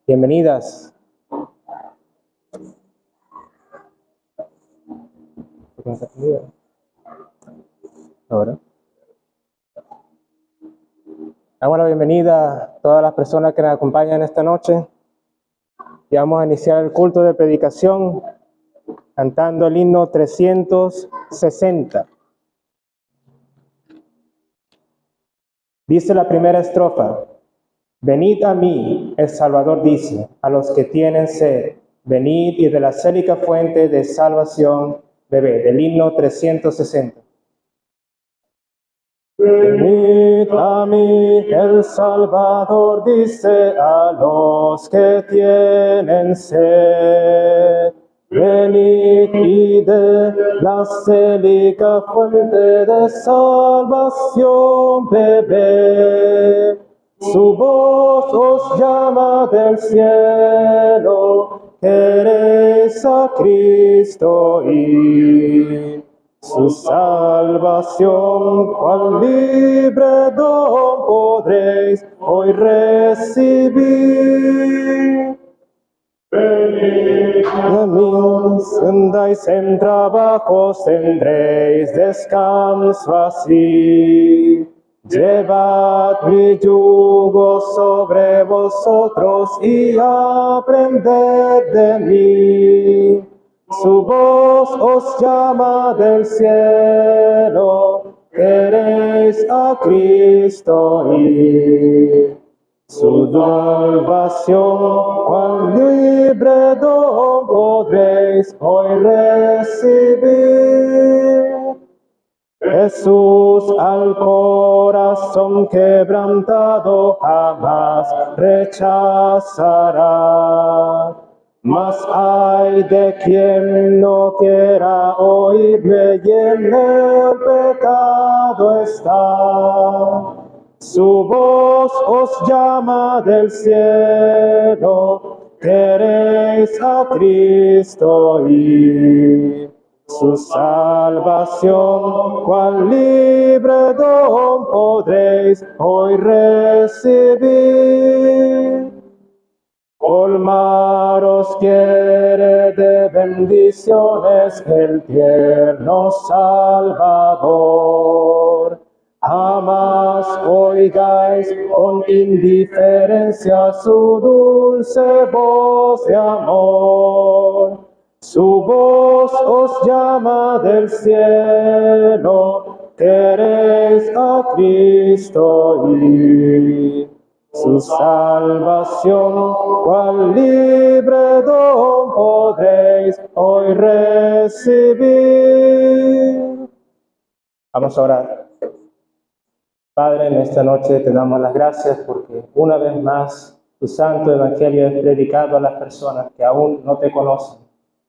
Bienvenidas. Ahora. Damos la bienvenida a todas las personas que nos acompañan esta noche. Y vamos a iniciar el culto de predicación cantando el himno 360. Dice la primera estrofa: venid a mí, el Salvador dice, a los que tienen sed, venid y de la célica fuente de salvación bebed. El himno 360. Venid a mí, el Salvador dice, a los que tienen sed. Venid y de la célica fuente de salvación bebed. Su voz os llama del cielo, queréis a Cristo ir. Su salvación, cual libre don podréis hoy recibir. Venid a mí, si andáis en trabajos, tendréis descanso así. Llevad mi yugo sobre vosotros y aprended de mí. Su voz os llama del cielo, queréis a Cristo ir. Su salvación, cual libre don podréis hoy recibir. Jesús al corazón quebrantado jamás rechazará. Mas ay de quien no quiera oírle y en el pecado está. Su voz os llama del cielo, queréis a Cristo ir. Su salvación, cual libre don podréis hoy recibir. Colmaros quiere de bendiciones el tierno Salvador. Jamás oigáis con indiferencia su dulce voz de amor. Su voz os llama del cielo, queréis a Cristo ir. Su salvación, cual libre don podréis hoy recibir. Vamos a orar. Padre, en esta noche te damos las gracias porque una vez más tu santo evangelio es predicado a las personas que aún no te conocen.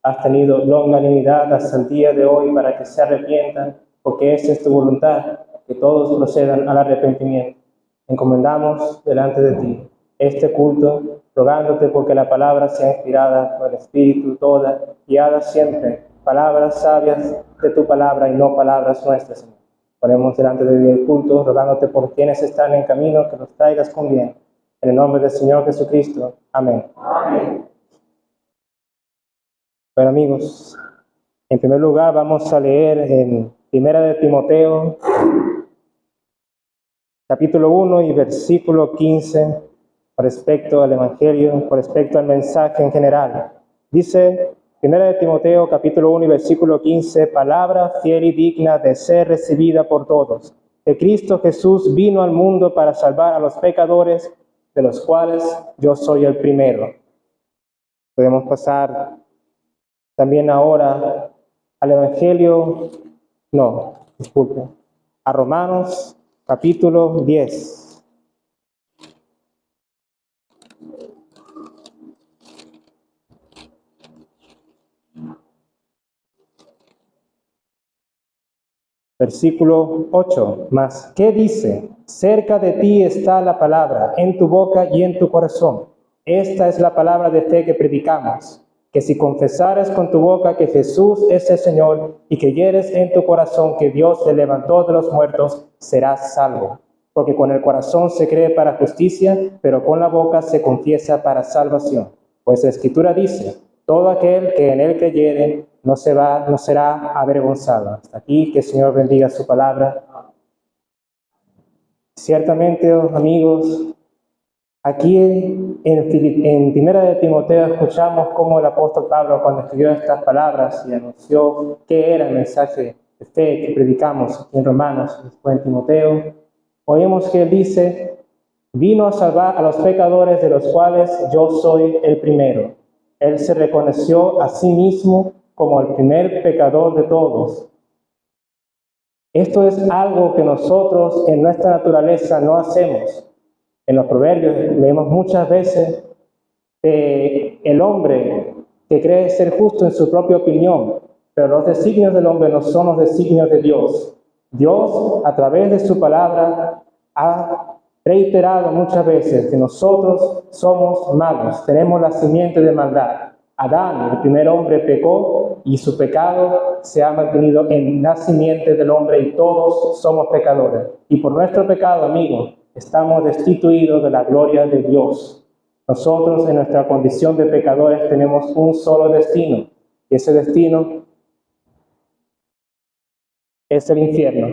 Has tenido longanimidad hasta el día de hoy para que se arrepientan, porque esa es tu voluntad, que todos procedan al arrepentimiento. Encomendamos delante de ti este culto, rogándote porque la palabra sea inspirada por el Espíritu toda, guiada siempre, palabras sabias de tu palabra y no palabras nuestras, Señor. Ponemos delante de ti el culto, rogándote por quienes están en camino, que los traigas con bien. En el nombre del Señor Jesucristo. Amén. Amén. Bueno, amigos, en primer lugar vamos a leer en Primera de Timoteo, capítulo 1 y versículo 15, con respecto al Evangelio, con respecto al mensaje en general. Dice, Primera de Timoteo, capítulo 1 y versículo 15, palabra fiel y digna de ser recibida por todos, que Cristo Jesús vino al mundo para salvar a los pecadores, de los cuales yo soy el primero. Podemos pasar también ahora al Evangelio, a Romanos, capítulo 10. Versículo 8. Mas, ¿qué dice? Cerca de ti está la palabra, en tu boca y en tu corazón. Esta es la palabra de fe que predicamos, que si confesares con tu boca que Jesús es el Señor y creyeres en tu corazón que Dios le levantó de los muertos, serás salvo. porque con el corazón se cree para justicia, pero con la boca se confiesa para salvación. Pues la Escritura dice, todo aquel que en él creyere no será avergonzado. Hasta aquí, que el Señor bendiga su palabra. Ciertamente, amigos, aquí en Primera de Timoteo escuchamos cómo el apóstol Pablo, cuando escribió estas palabras y anunció qué era el mensaje de fe que predicamos aquí en Romanos, después en Timoteo, oímos que él dice, vino a salvar a los pecadores, de los cuales yo soy el primero. Él se reconoció a sí mismo como el primer pecador de todos. Esto es algo que nosotros en nuestra naturaleza no hacemos. En los proverbios leemos muchas veces el hombre que cree ser justo en su propia opinión, pero los designios del hombre no son los designios de Dios. Dios, a través de su palabra, ha reiterado muchas veces que nosotros somos malos, tenemos la simiente de maldad. Adán, el primer hombre, pecó y su pecado se ha mantenido en la simiente del hombre y todos somos pecadores. Y por nuestro pecado, amigos, estamos destituidos de la gloria de Dios. Nosotros en nuestra condición de pecadores tenemos un solo destino, y ese destino es el infierno.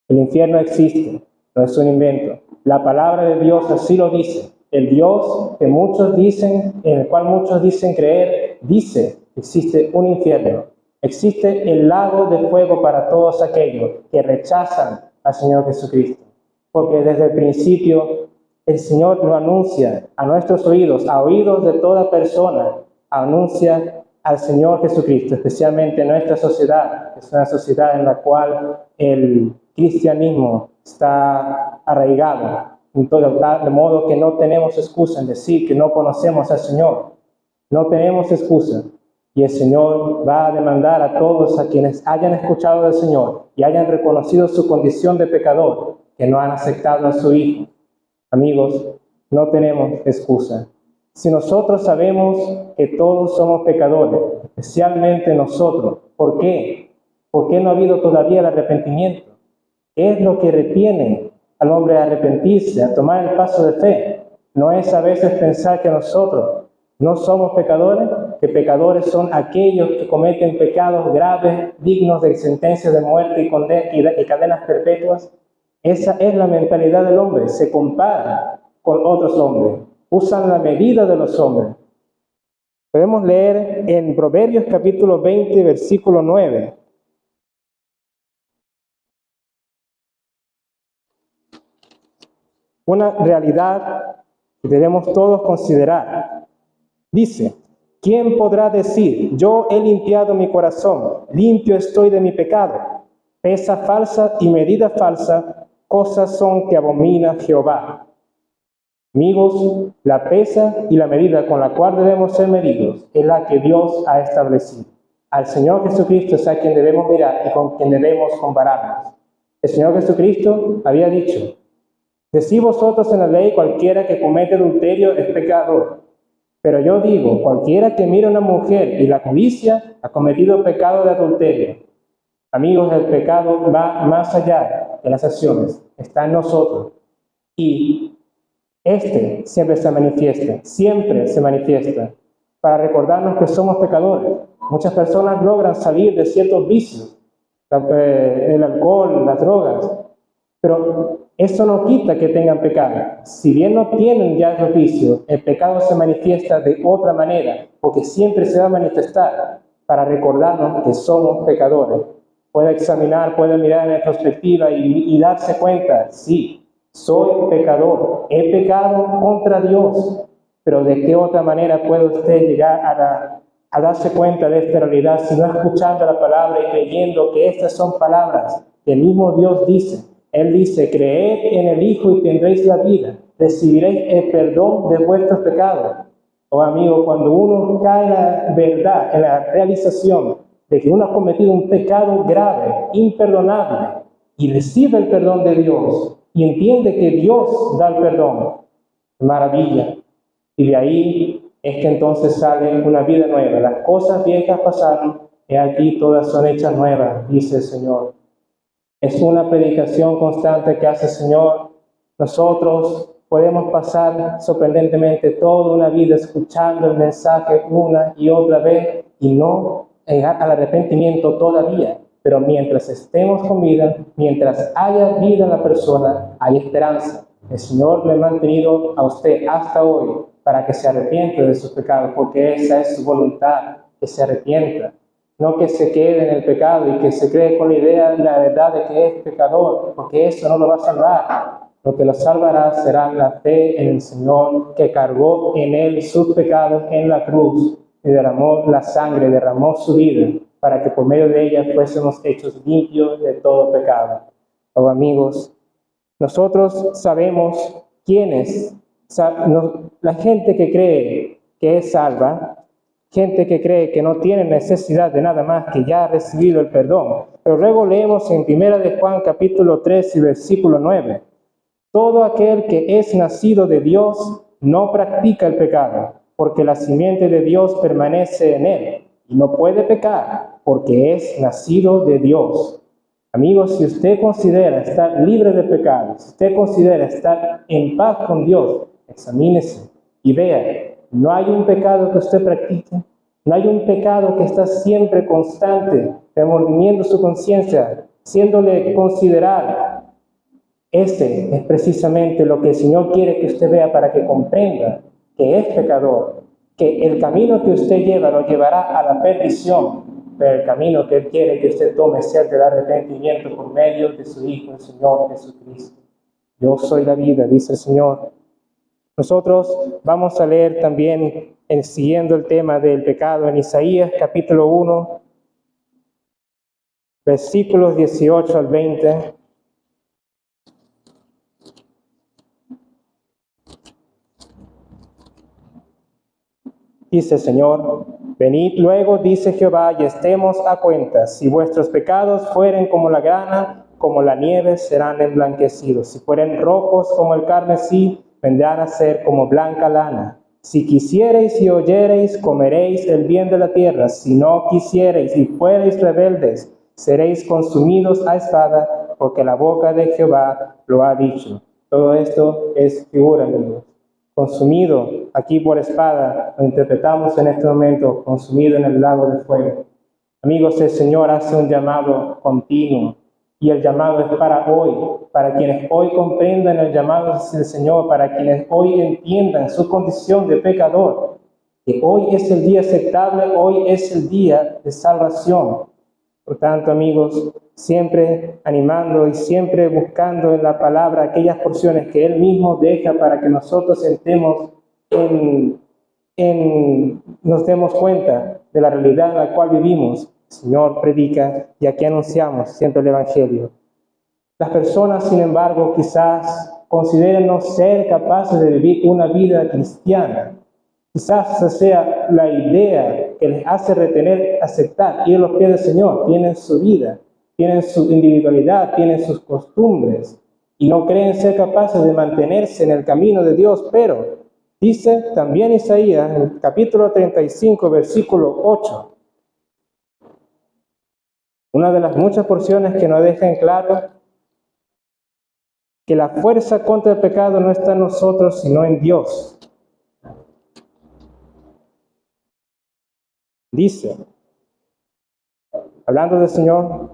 El infierno existe, no es un invento. La palabra de Dios así lo dice. El Dios que muchos dicen, en el cual muchos dicen creer, dice que existe un infierno. Existe el lago de fuego para todos aquellos que rechazan al Señor Jesucristo. Porque desde el principio el Señor lo anuncia a nuestros oídos, a oídos de toda persona, anuncia al Señor Jesucristo, especialmente en nuestra sociedad, que es una sociedad en la cual el cristianismo está arraigado, de modo que no tenemos excusa en decir que no conocemos al Señor. No tenemos excusa. Y el Señor va a demandar a todos a quienes hayan escuchado del Señor y hayan reconocido su condición de pecador, que no han aceptado a su Hijo. Amigos, no tenemos excusa. Si nosotros sabemos que todos somos pecadores, especialmente nosotros, ¿por qué? ¿Por qué no ha habido todavía el arrepentimiento? ¿Qué es lo que retiene al hombre a arrepentirse, a tomar el paso de fe? ¿No es a veces pensar que nosotros no somos pecadores? Que pecadores son aquellos que cometen pecados graves, dignos de sentencia de muerte y cadenas perpetuas. Esa es la mentalidad del hombre. Se compara con otros hombres. Usan la medida de los hombres. Podemos leer en Proverbios capítulo 20, versículo 9. Una realidad que debemos todos considerar. Dice, ¿quién podrá decir, yo he limpiado mi corazón, limpio estoy de mi pecado? Pesa falsa y medida falsa, cosas son que abomina Jehová. Amigos, la pesa y la medida con la cual debemos ser medidos es la que Dios ha establecido. Al Señor Jesucristo es a quien debemos mirar y con quien debemos compararnos. El Señor Jesucristo había dicho, decid vosotros en la ley, cualquiera que comete adulterio es pecador. Pero yo digo, cualquiera que mira a una mujer y la codicia ha cometido pecado de adulterio. Amigos, el pecado va más allá de las acciones, está en nosotros. Y siempre se manifiesta para recordarnos que somos pecadores. Muchas personas logran salir de ciertos vicios, el alcohol, las drogas, pero eso no quita que tengan pecado. Si bien no tienen ya esos vicios, el pecado se manifiesta de otra manera, porque siempre se va a manifestar para recordarnos que somos pecadores. Puede examinar, puede mirar en retrospectiva y darse cuenta, sí, soy pecador, he pecado contra Dios, pero ¿de qué otra manera puede usted llegar a darse cuenta de esta realidad si no escuchando la palabra y creyendo que estas son palabras que el mismo Dios dice? Él dice, creed en el Hijo y tendréis la vida, recibiréis el perdón de vuestros pecados. Oh amigo, cuando uno cae en la verdad, en la realización de que uno ha cometido un pecado grave, imperdonable, y recibe el perdón de Dios, y entiende que Dios da el perdón, maravilla. Y de ahí es que entonces sale una vida nueva. Las cosas viejas pasaron, y aquí todas son hechas nuevas, dice el Señor. Es una predicación constante que hace el Señor. Nosotros podemos pasar sorprendentemente toda una vida escuchando el mensaje una y otra vez y no llegar al arrepentimiento todavía. Pero mientras estemos con vida, mientras haya vida en la persona, hay esperanza. El Señor le ha mantenido a usted hasta hoy para que se arrepienta de sus pecados, porque esa es su voluntad, que se arrepienta. No que se quede en el pecado y que se cree con la idea y la verdad de que es pecador, porque eso no lo va a salvar. Lo que lo salvará será la fe en el Señor, que cargó en él sus pecados en la cruz y derramó la sangre, derramó su vida, para que por medio de ella fuésemos hechos limpios de todo pecado. Oh, amigos, nosotros sabemos quiénes, la gente que cree que es salva, gente que cree que no tiene necesidad de nada más, que ya ha recibido el perdón. Pero luego leemos en 1 de Juan capítulo 3 y versículo 9. Todo aquel que es nacido de Dios no practica el pecado, porque la simiente de Dios permanece en él y no puede pecar, porque es nacido de Dios. Amigos, si usted considera estar libre de pecado, si usted considera estar en paz con Dios, examínese y vea, no hay un pecado que usted practique, no hay un pecado que está siempre constante, remordiendo su conciencia, haciéndole considerar. Ese es precisamente lo que el Señor quiere que usted vea para que comprenda que es pecador, que el camino que usted lleva lo llevará a la perdición, pero el camino que Él quiere que usted tome sea el del arrepentimiento por medio de su Hijo, el Señor Jesucristo. Yo soy la vida, dice el Señor. Nosotros vamos a leer también, siguiendo el tema del pecado, en Isaías capítulo 1, versículos 18 al 20. Dice el Señor: venid luego, dice Jehová, y estemos a cuentas. Si vuestros pecados fueren como la grana, como la nieve, serán emblanquecidos. Si fueren rojos como el carmesí, vendrán a ser como blanca lana. Si quisiereis y oyereis, comeréis el bien de la tierra. Si no quisiereis y fuereis rebeldes, seréis consumidos a espada, porque la boca de Jehová lo ha dicho. Todo esto es figura, amigos. Consumido aquí por espada, lo interpretamos en este momento, consumido en el lago de fuego. Amigos, el Señor hace un llamado continuo, y el llamado es para hoy, para quienes hoy comprendan el llamado del Señor, para quienes hoy entiendan su condición de pecador, que hoy es el día aceptable, hoy es el día de salvación. Por tanto, amigos, siempre animando y siempre buscando en la palabra aquellas porciones que Él mismo deja para que nosotros entremos nos demos cuenta de la realidad en la cual vivimos. El Señor predica y aquí anunciamos siempre el Evangelio. Las personas, sin embargo, quizás consideren no ser capaces de vivir una vida cristiana. Quizás esa sea la idea que les hace retener, aceptar, ir a los pies del Señor. Tienen su vida, tienen su individualidad, tienen sus costumbres y no creen ser capaces de mantenerse en el camino de Dios. Pero dice también Isaías, en el capítulo 35, versículo 8, una de las muchas porciones que nos dejan claro que la fuerza contra el pecado no está en nosotros, sino en Dios. Dice, hablando del Señor: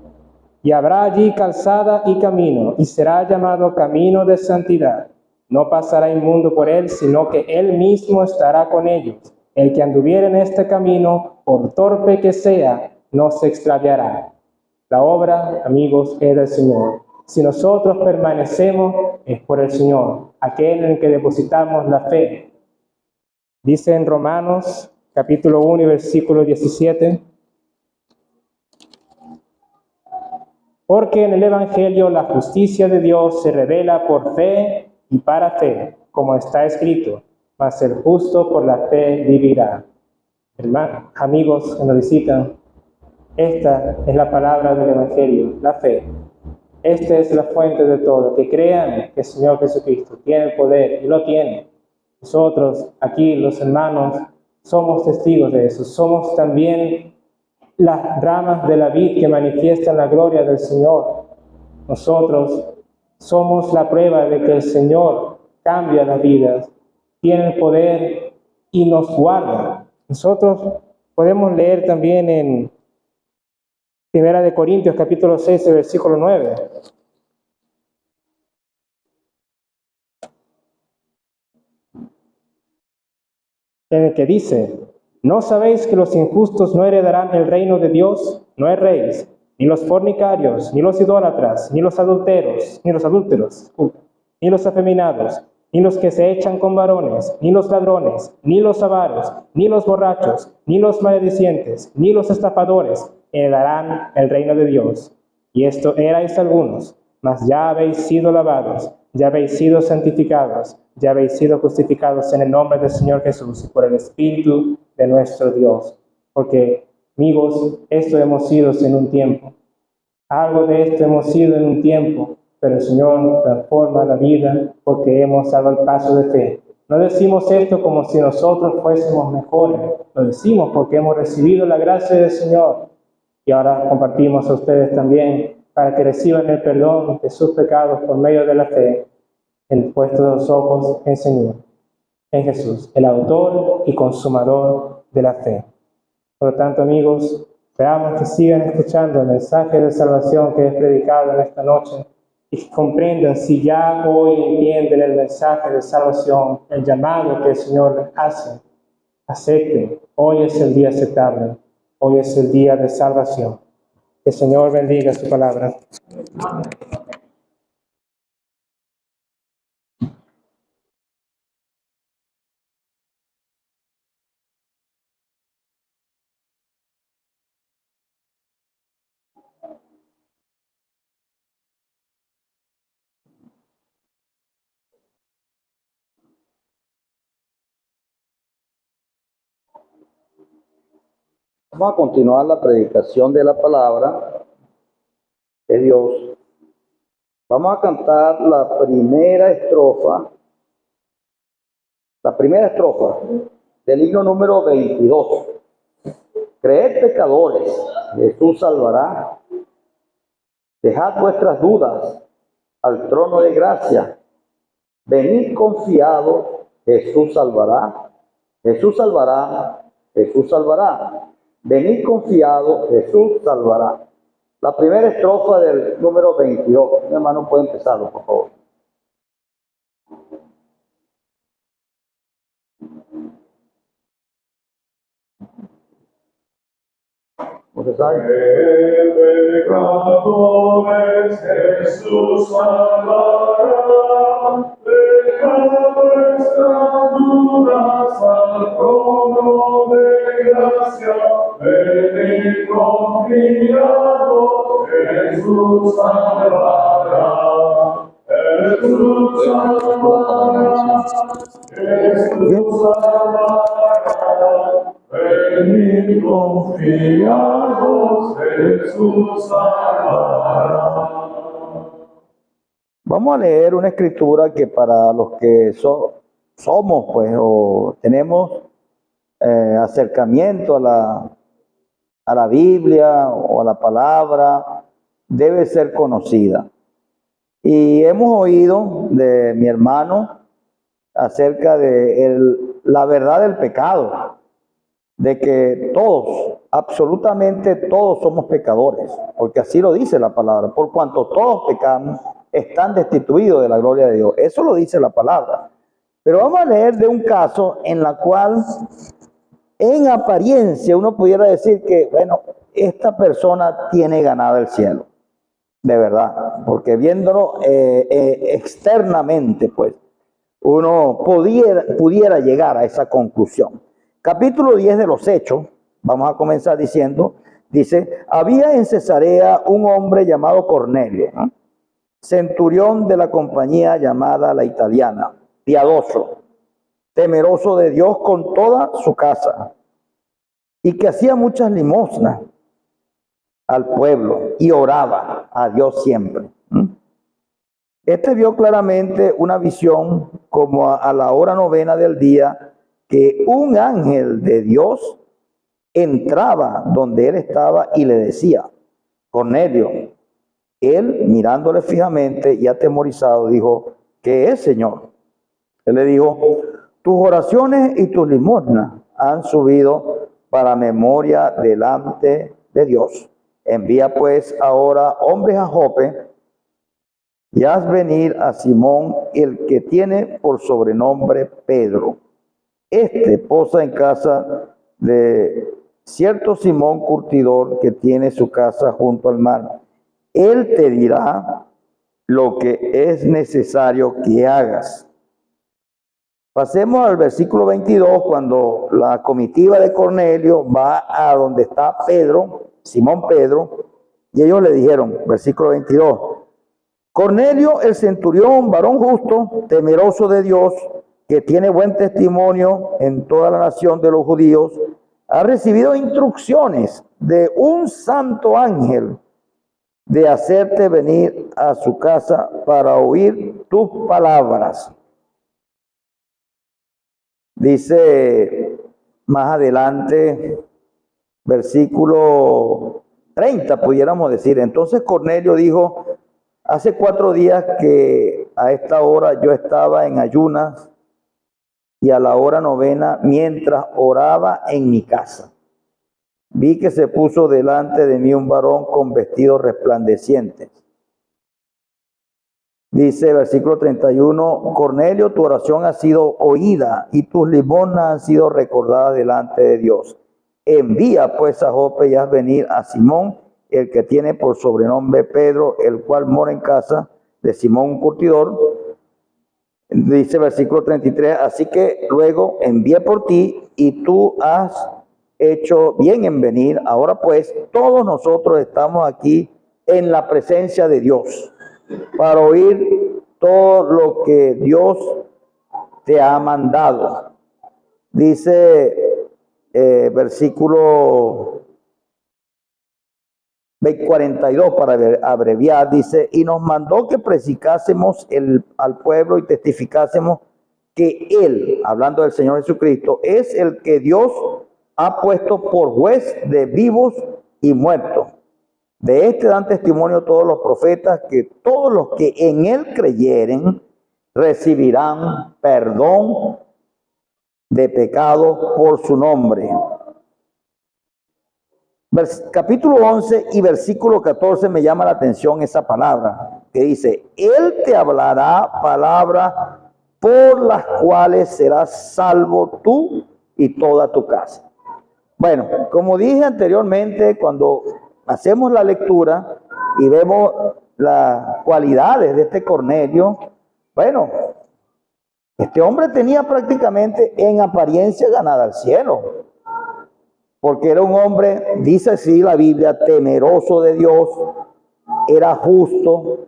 y habrá allí calzada y camino, y será llamado camino de santidad. No pasará inmundo por él, sino que él mismo estará con ellos. El que anduviere en este camino, por torpe que sea, no se extraviará. La obra, amigos, es del Señor. Si nosotros permanecemos, es por el Señor, aquel en el que depositamos la fe. Dice en Romanos capítulo 1 y versículo 17: porque en el Evangelio la justicia de Dios se revela por fe y para fe, como está escrito: mas el justo por la fe vivirá. Hermanos, amigos que nos visitan, esta es la palabra del Evangelio, la fe. Esta es la fuente de todo. Que crean que el Señor Jesucristo tiene el poder, y lo tiene. Nosotros, aquí, los hermanos, somos testigos de eso. Somos también las ramas de la vid que manifiestan la gloria del Señor. Nosotros somos la prueba de que el Señor cambia las vidas, tiene el poder y nos guarda. Nosotros podemos leer también en 1 Corintios capítulo 6, versículo 9. En el que dice: ¿no sabéis que los injustos no heredarán el reino de Dios? No erréis, ni los fornicarios, ni los idólatras, ni los adúlteros, ni los afeminados, ni los que se echan con varones, ni los ladrones, ni los avaros, ni los borrachos, ni los maledicientes, ni los estafadores heredarán el reino de Dios. Y esto erais algunos, mas ya habéis sido lavados, ya habéis sido santificados, ya habéis sido justificados en el nombre del Señor Jesús y por el Espíritu de nuestro Dios. Porque, amigos, esto hemos sido en un tiempo. Algo de esto hemos sido en un tiempo, pero el Señor transforma la vida porque hemos dado el paso de fe. No decimos esto como si nosotros fuésemos mejores, lo decimos porque hemos recibido la gracia del Señor y ahora compartimos a ustedes también para que reciban el perdón de sus pecados por medio de la fe, el puesto de los ojos en Señor, en Jesús, el autor y consumador de la fe. Por lo tanto, amigos, esperamos que sigan escuchando el mensaje de salvación que es predicado en esta noche y que comprendan, si ya hoy entienden el mensaje de salvación, el llamado que el Señor les hace, acepten. Hoy es el día aceptable, hoy es el día de salvación. Que el Señor bendiga su palabra. Vamos a continuar la predicación de la palabra de Dios. Vamos a cantar la primera estrofa del himno número 22. Creed, pecadores, Jesús salvará. Dejad vuestras dudas al trono de gracia. Venid confiados, Jesús salvará. Jesús salvará, Jesús salvará. Venid confiado, Jesús salvará. La primera estrofa del número 22. Mi hermano puede empezarlo, por favor. ¿Usted sabe? Pecadores, Jesús salvará. Deja vuestras dudas al trono de gracia. Venid confiados, Jesús salvará. Jesús salvará. Jesús salvará. Venid confiados, Jesús salvará. Vamos a leer una escritura que para los que somos, pues, o tenemos acercamiento a la Biblia o a la palabra, debe ser conocida. Y hemos oído de mi hermano acerca de la verdad del pecado, de que todos, absolutamente todos somos pecadores, porque así lo dice la palabra. Por cuanto todos pecamos, están destituidos de la gloria de Dios. Eso lo dice la palabra. Pero vamos a leer de un caso en la cual, en apariencia, uno pudiera decir que, bueno, esta persona tiene ganado el cielo. De verdad, porque viéndolo externamente, pues, uno pudiera llegar a esa conclusión. Capítulo 10 de los Hechos, vamos a comenzar diciendo, dice: había en Cesarea un hombre llamado Cornelio, centurión de la compañía llamada la Italiana, piadoso, temeroso de Dios con toda su casa, y que hacía muchas limosnas al pueblo y oraba a Dios siempre. Este vio claramente una visión como a la hora novena del día, que un ángel de Dios entraba donde él estaba y le decía: Cornelio. Él, mirándole fijamente y atemorizado, dijo, ¿qué es, Señor? Él le dijo, tus oraciones y tus limosnas han subido para memoria delante de Dios. Envía pues ahora hombres a Jope y haz venir a Simón, el que tiene por sobrenombre Pedro. Este posa en casa de cierto Simón curtidor que tiene su casa junto al mar. Él te dirá lo que es necesario que hagas. Pasemos al versículo 22, cuando la comitiva de Cornelio va a donde está Pedro, Simón Pedro, y ellos le dijeron, versículo 22, Cornelio, el centurión, varón justo, temeroso de Dios, que tiene buen testimonio en toda la nación de los judíos, ha recibido instrucciones de un santo ángel de hacerte venir a su casa para oír tus palabras. Dice más adelante, versículo 30, pudiéramos decir. Entonces Cornelio dijo, hace 4 días que a esta hora yo estaba en ayunas y a la hora 9 mientras oraba en mi casa. Vi que se puso delante de mí un varón con vestidos resplandecientes. Dice versículo 31, Cornelio, tu oración ha sido oída y tus limosnas han sido recordadas delante de Dios. Envía pues a Jope y haz venir a Simón, el que tiene por sobrenombre Pedro, el cual mora en casa de Simón un curtidor. Dice versículo 33, así que luego envié por ti y tú has hecho bien en venir. Ahora pues todos nosotros estamos aquí en la presencia de Dios para oír todo lo que Dios te ha mandado. Dice versículo 42 para abreviar, dice, y nos mandó que predicásemos al pueblo y testificásemos que Él, hablando del Señor Jesucristo, es el que Dios ha puesto por juez de vivos y muertos. De este dan testimonio todos los profetas, que todos los que en Él creyeren recibirán perdón de pecados por su nombre. Capítulo 11 y versículo 14 me llama la atención esa palabra, que dice, Él te hablará palabras por las cuales serás salvo tú y toda tu casa. Bueno, como dije anteriormente, cuando hacemos la lectura y vemos las cualidades de este Cornelio, bueno, este hombre tenía prácticamente en apariencia ganada al cielo, porque era un hombre, dice así la Biblia, temeroso de Dios, era justo,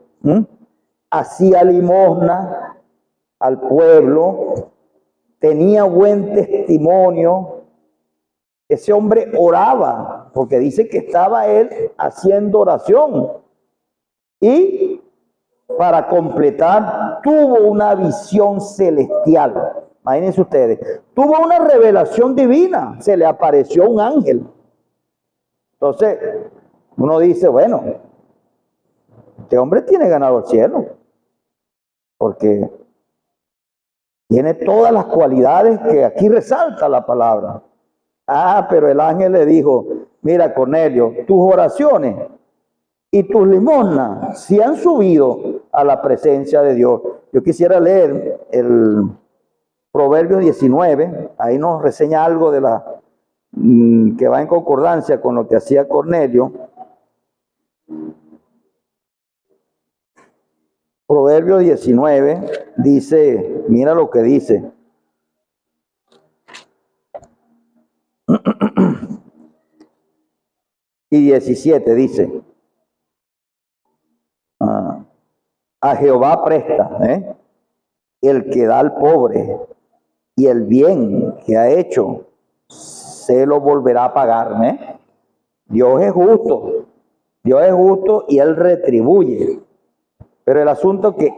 hacía limosna al pueblo, tenía buen testimonio. Ese hombre oraba, porque dice que estaba él haciendo oración. Y para completar, tuvo una visión celestial. Imagínense ustedes, tuvo una revelación divina, se le apareció un ángel. Entonces, uno dice, bueno, este hombre tiene ganado el cielo, porque tiene todas las cualidades que aquí resalta la palabra. Ah, pero el ángel le dijo, mira Cornelio, tus oraciones y tus limosnas se han subido a la presencia de Dios. Yo quisiera leer el Proverbios 19, ahí nos reseña algo de la que va en concordancia con lo que hacía Cornelio. Proverbios 19 dice, mira lo que dice. Y 17 dice, a Jehová presta, el que da al pobre, y el bien que ha hecho se lo volverá a pagar. Dios es justo y Él retribuye. Pero el asunto es que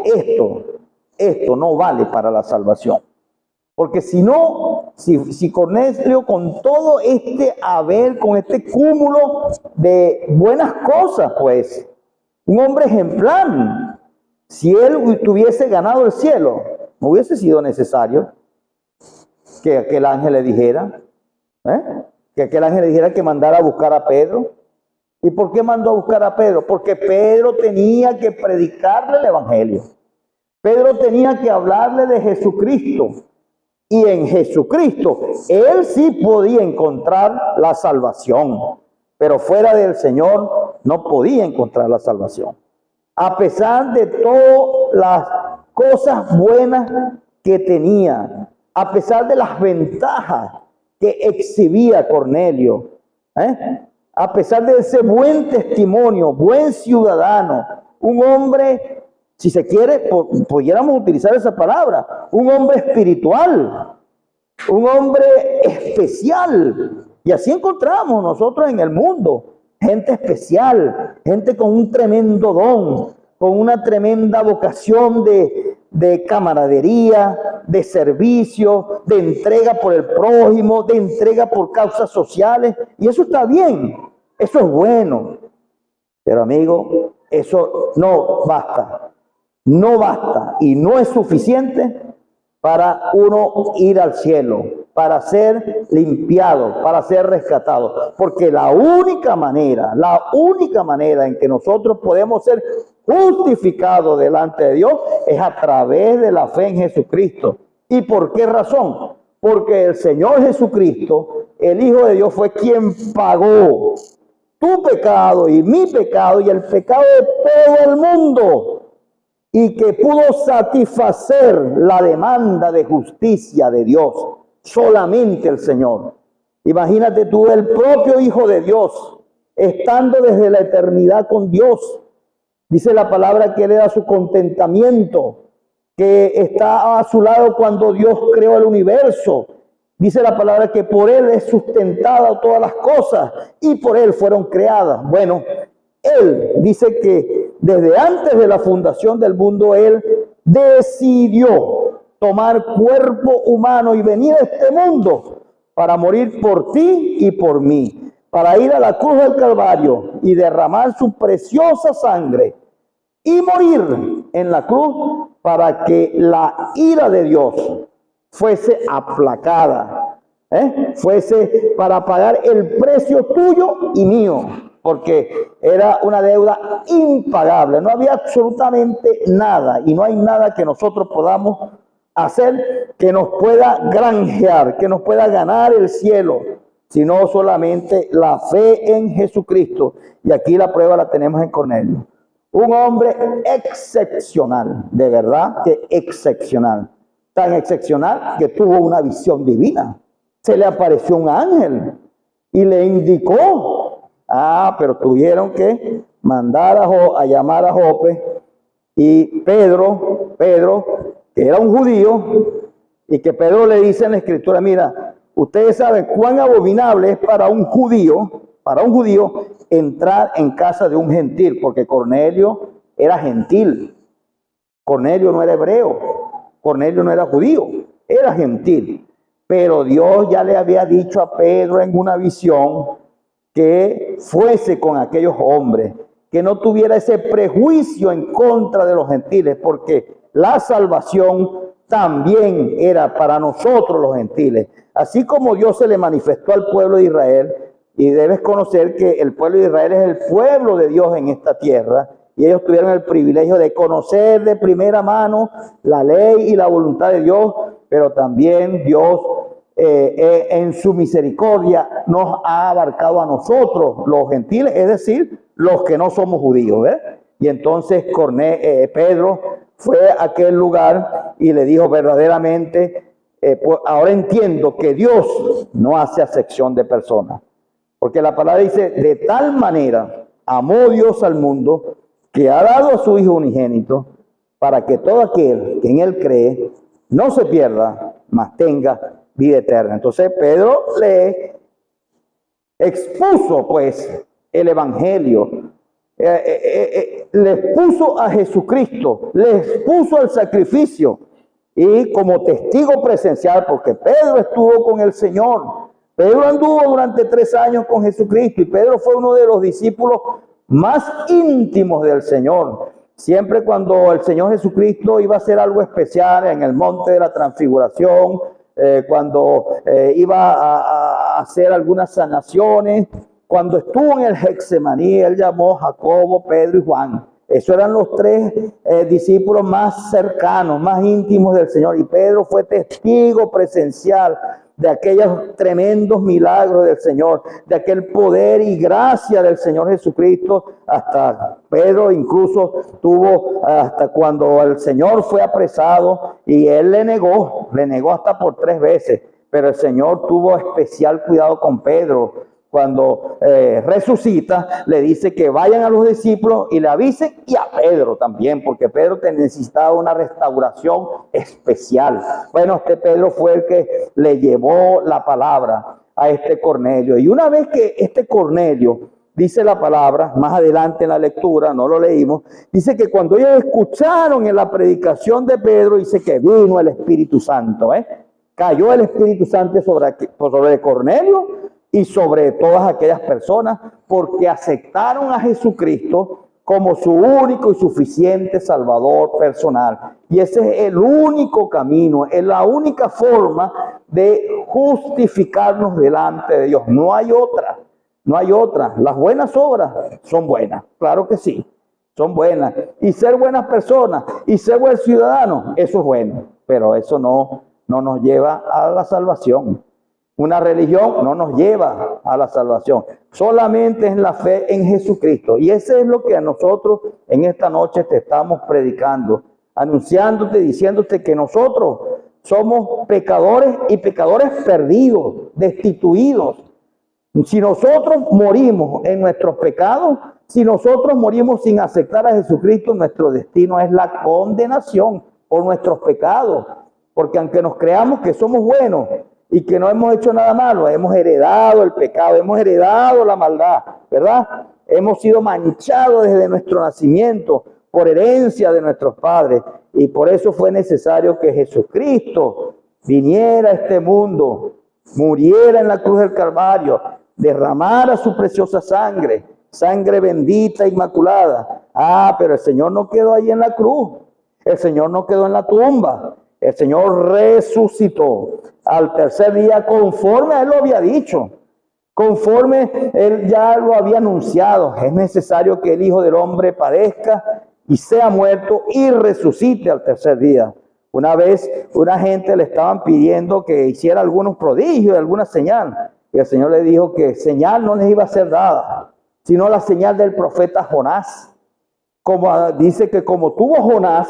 esto no vale para la salvación. Porque si no, si Cornelio con todo este haber, con este cúmulo de buenas cosas, pues, un hombre ejemplar. Si él tuviese ganado el cielo, no hubiese sido necesario que aquel ángel le dijera, que aquel ángel le dijera que mandara a buscar a Pedro. ¿Y por qué mandó a buscar a Pedro? Porque Pedro tenía que predicarle el evangelio. Pedro tenía que hablarle de Jesucristo. Y en Jesucristo, él sí podía encontrar la salvación. Pero fuera del Señor, no podía encontrar la salvación. A pesar de todas las cosas buenas que tenía, a pesar de las ventajas que exhibía Cornelio, a pesar de ese buen testimonio, buen ciudadano, un hombre, si se quiere, pudiéramos utilizar esa palabra, un hombre espiritual, un hombre especial. Y así encontramos nosotros en el mundo, gente especial, gente con un tremendo don, con una tremenda vocación de camaradería, de servicio, de entrega por el prójimo, de entrega por causas sociales. Y eso está bien, eso es bueno. Pero amigo, eso no basta. No basta y no es suficiente para uno ir al cielo, para ser limpiado, para ser rescatado. Porque la única manera en que nosotros podemos ser justificados delante de Dios es a través de la fe en Jesucristo. ¿Y por qué razón? Porque el Señor Jesucristo, el Hijo de Dios, fue quien pagó tu pecado y mi pecado y el pecado de todo el mundo, y que pudo satisfacer la demanda de justicia de Dios. Solamente el Señor. Imagínate tú, el propio Hijo de Dios, estando desde la eternidad con Dios. Dice la palabra que Él era su contentamiento, que está a su lado cuando Dios creó el universo. Dice la palabra que por Él es sustentada todas las cosas y por Él fueron creadas. Bueno, Él dice que desde antes de la fundación del mundo, Él decidió tomar cuerpo humano y venir a este mundo para morir por ti y por mí, para ir a la cruz del Calvario y derramar su preciosa sangre y morir en la cruz para que la ira de Dios fuese aplacada, fuese para pagar el precio tuyo y mío, porque era una deuda impagable. No había absolutamente nada y no hay nada que nosotros podamos hacer que nos pueda granjear, que nos pueda ganar el cielo, sino solamente la fe en Jesucristo. Y aquí la prueba la tenemos en Cornelio. Un hombre excepcional, de verdad que excepcional. Tan excepcional que tuvo una visión divina. Se le apareció un ángel y le indicó. Pero tuvieron que mandar a llamar a Jope, y Pedro, que era un judío, y que Pedro le dice en la escritura, mira, ustedes saben cuán abominable es para un judío entrar en casa de un gentil, porque Cornelio era gentil. Cornelio no era hebreo, Cornelio no era judío, era gentil. Pero Dios ya le había dicho a Pedro en una visión que fuese con aquellos hombres, que no tuviera ese prejuicio en contra de los gentiles, porque la salvación también era para nosotros los gentiles. Así como Dios se le manifestó al pueblo de Israel, y debes conocer que el pueblo de Israel es el pueblo de Dios en esta tierra, y ellos tuvieron el privilegio de conocer de primera mano la ley y la voluntad de Dios, pero también Dios en su misericordia nos ha abarcado a nosotros, los gentiles, es decir, los que no somos judíos. Y entonces Pedro fue a aquel lugar y le dijo verdaderamente, pues ahora entiendo que Dios no hace acepción de personas, porque la palabra dice, de tal manera amó Dios al mundo que ha dado a su Hijo unigénito, para que todo aquel que en Él cree no se pierda, mas tenga vida eterna. Entonces Pedro le expuso pues el evangelio, le expuso a Jesucristo, le expuso el sacrificio, y como testigo presencial, porque Pedro estuvo con el Señor, Pedro anduvo durante 3 años con Jesucristo, y Pedro fue uno de los discípulos más íntimos del Señor. Siempre cuando el Señor Jesucristo iba a hacer algo especial en el monte de la transfiguración, cuando iba a hacer algunas sanaciones, cuando estuvo en el Getsemaní, él llamó a Jacobo, Pedro y Juan. Esos eran los tres discípulos más cercanos, más íntimos del Señor. Y Pedro fue testigo presencial de aquellos tremendos milagros del Señor, de aquel poder y gracia del Señor Jesucristo. Hasta Pedro incluso tuvo, hasta cuando el Señor fue apresado y él le negó hasta por 3 veces. Pero el Señor tuvo especial cuidado con Pedro. Cuando resucita, le dice que vayan a los discípulos y le avisen, y a Pedro también, porque Pedro necesitaba una restauración especial. Bueno, este Pedro fue el que le llevó la palabra a este Cornelio. Y una vez que este Cornelio, dice la palabra, más adelante en la lectura, no lo leímos, dice que cuando ellos escucharon en la predicación de Pedro, dice que vino el Espíritu Santo, cayó el Espíritu Santo sobre Cornelio y sobre todas aquellas personas, porque aceptaron a Jesucristo como su único y suficiente Salvador personal. Y ese es el único camino, es la única forma de justificarnos delante de Dios. No hay otra, no hay otra. Las buenas obras son buenas, claro que sí, son buenas. Y ser buenas personas y ser buen ciudadano, eso es bueno, pero eso no nos lleva a la salvación. Una religión no nos lleva a la salvación. Solamente es la fe en Jesucristo. Y eso es lo que a nosotros en esta noche te estamos predicando, anunciándote, diciéndote que nosotros somos pecadores y pecadores perdidos, destituidos. Si nosotros morimos en nuestros pecados, si nosotros morimos sin aceptar a Jesucristo, nuestro destino es la condenación por nuestros pecados. Porque aunque nos creamos que somos buenos y que no hemos hecho nada malo, hemos heredado el pecado, hemos heredado la maldad, ¿verdad? Hemos sido manchados desde nuestro nacimiento por herencia de nuestros padres. Y por eso fue necesario que Jesucristo viniera a este mundo, muriera en la cruz del Calvario, derramara su preciosa sangre, sangre bendita, inmaculada. Pero el Señor no quedó ahí en la cruz, el Señor no quedó en la tumba, el Señor resucitó al tercer día conforme Él lo había dicho, conforme Él ya lo había anunciado. Es necesario que el Hijo del Hombre padezca y sea muerto y resucite al tercer día. Una vez una gente le estaban pidiendo que hiciera algunos prodigios, alguna señal, y el Señor le dijo que señal no les iba a ser dada, sino la señal del profeta Jonás. Como dice que como tuvo Jonás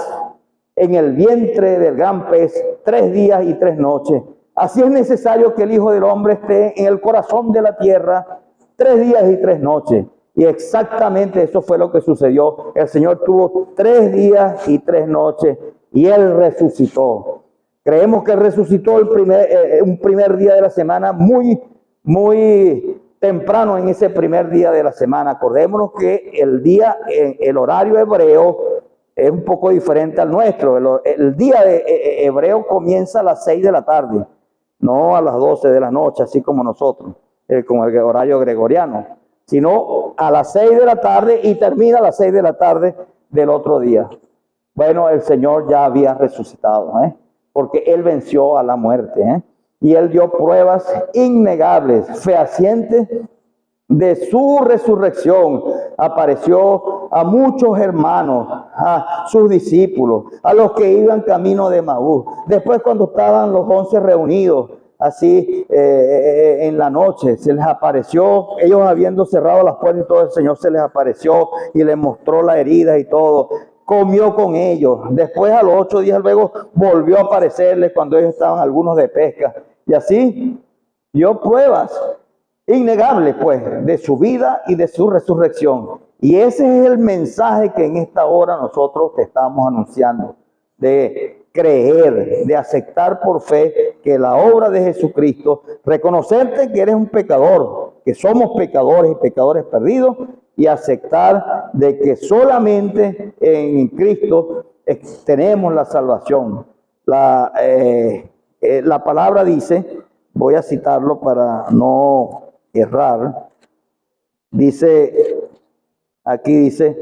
en el vientre del gran pez 3 días y 3 noches, así es necesario que el Hijo del Hombre esté en el corazón de la tierra 3 días y 3 noches. Y exactamente eso fue lo que sucedió. El Señor tuvo 3 días y 3 noches y Él resucitó. Creemos que Él resucitó un primer día de la semana, muy temprano en ese primer día de la semana. Acordémonos que el horario hebreo es un poco diferente al nuestro. El día hebreo comienza a las 6 de la tarde, no a las 12 de la noche, así como nosotros, como el horario gregoriano, sino a las 6 de la tarde y termina a las 6 de la tarde del otro día. Bueno, el Señor ya había resucitado, porque Él venció a la muerte, y Él dio pruebas innegables, fehacientes de su resurrección. Apareció a muchos hermanos, a sus discípulos, a los que iban camino de Maús. Después, cuando estaban los 11 reunidos, así en la noche, se les apareció, ellos habiendo cerrado las puertas y todo, el Señor se les apareció y les mostró las heridas y todo. Comió con ellos. Después, a los 8 días luego, volvió a aparecerles cuando ellos estaban algunos de pesca. Y así dio pruebas innegable, pues, de su vida y de su resurrección. Y ese es el mensaje que en esta hora nosotros te estamos anunciando, de creer, de aceptar por fe que la obra de Jesucristo, reconocerte que eres un pecador, que somos pecadores y pecadores perdidos, y aceptar de que solamente en Cristo tenemos la salvación. La palabra dice, voy a citarlo para no errar, dice aquí dice,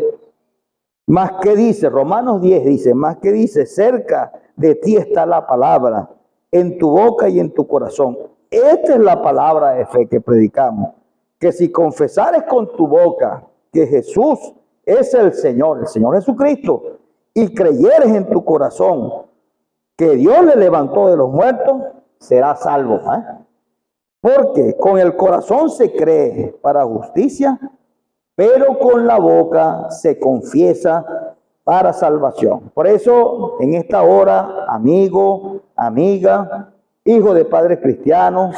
más que dice, Romanos 10 dice, más que dice, cerca de ti está la palabra, en tu boca y en tu corazón. Esta es la palabra de fe que predicamos, que si confesares con tu boca que Jesús es el Señor Jesucristo, y creyeres en tu corazón que Dios le levantó de los muertos, serás salvo. Porque con el corazón se cree para justicia, pero con la boca se confiesa para salvación. Por eso, en esta hora, amigo, amiga, hijo de padres cristianos,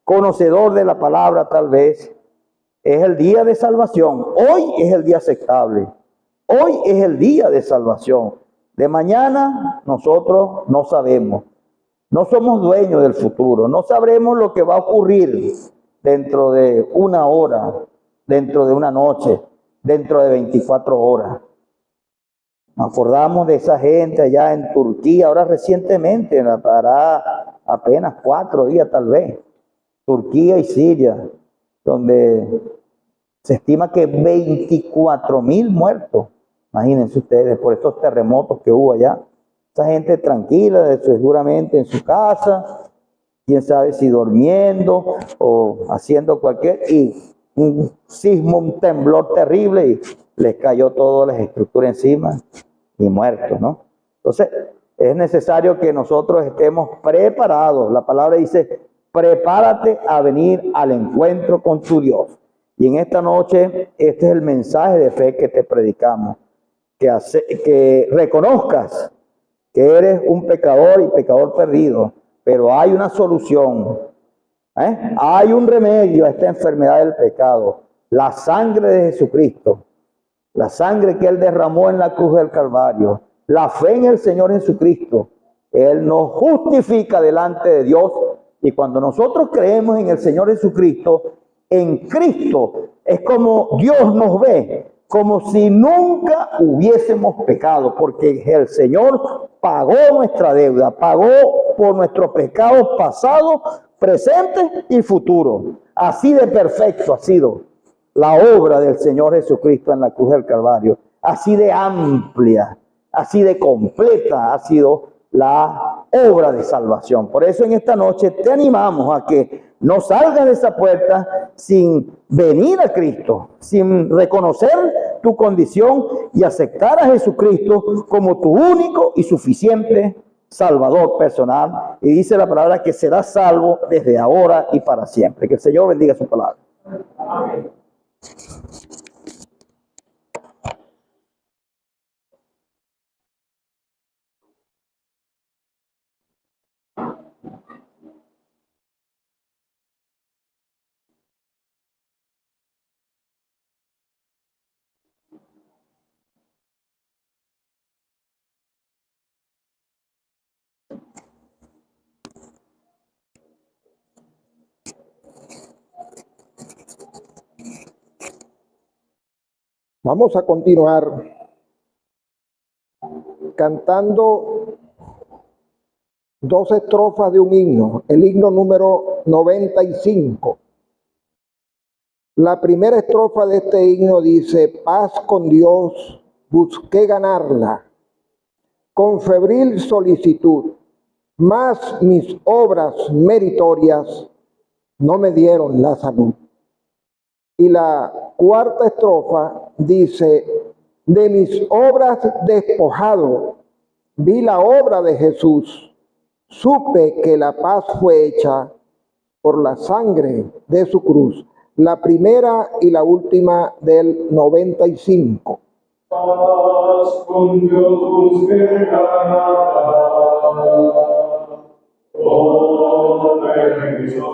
conocedor de la palabra tal vez, es el día de salvación. Hoy es el día aceptable. Hoy es el día de salvación. De mañana nosotros no sabemos. No somos dueños del futuro. No sabremos lo que va a ocurrir dentro de una hora, dentro de una noche, dentro de 24 horas. Nos acordamos de esa gente allá en Turquía, ahora recientemente, hará apenas 4 días tal vez, Turquía y Siria, donde se estima que 24,000 muertos, imagínense ustedes, por estos terremotos que hubo allá. Esa gente tranquila, seguramente en su casa, quién sabe si durmiendo o haciendo y un sismo, un temblor terrible y les cayó todas las estructuras encima y muertos, ¿no? Entonces, es necesario que nosotros estemos preparados. La palabra dice, prepárate a venir al encuentro con tu Dios. Y en esta noche, este es el mensaje de fe que te predicamos. Que reconozcas que eres un pecador y pecador perdido, pero hay una solución. Hay un remedio a esta enfermedad del pecado. La sangre de Jesucristo. La sangre que Él derramó en la cruz del Calvario. La fe en el Señor Jesucristo. Él nos justifica delante de Dios. Y cuando nosotros creemos en el Señor Jesucristo, en Cristo, es como Dios nos ve, como si nunca hubiésemos pecado, porque el Señor pagó nuestra deuda, pagó por nuestros pecados pasados, presentes y futuros. Así de perfecto ha sido la obra del Señor Jesucristo en la cruz del Calvario. Así de amplia, así de completa ha sido la obra de salvación. Por eso en esta noche te animamos a que no salgas de esa puerta sin venir a Cristo, sin reconocer tu condición y aceptar a Jesucristo como tu único y suficiente Salvador personal. Y dice la palabra que serás salvo desde ahora y para siempre. Que el Señor bendiga su palabra. Amén. Vamos a continuar cantando 2 estrofas de un himno, el himno número 95. La primera estrofa de este himno dice, paz con Dios, busqué ganarla, con febril solicitud, mas mis obras meritorias no me dieron la salud. Y la cuarta estrofa dice, de mis obras despojado, vi la obra de Jesús, supe que la paz fue hecha por la sangre de su cruz. La primera y la última del 95. Paz con Dios busqué ganar, oh, bendición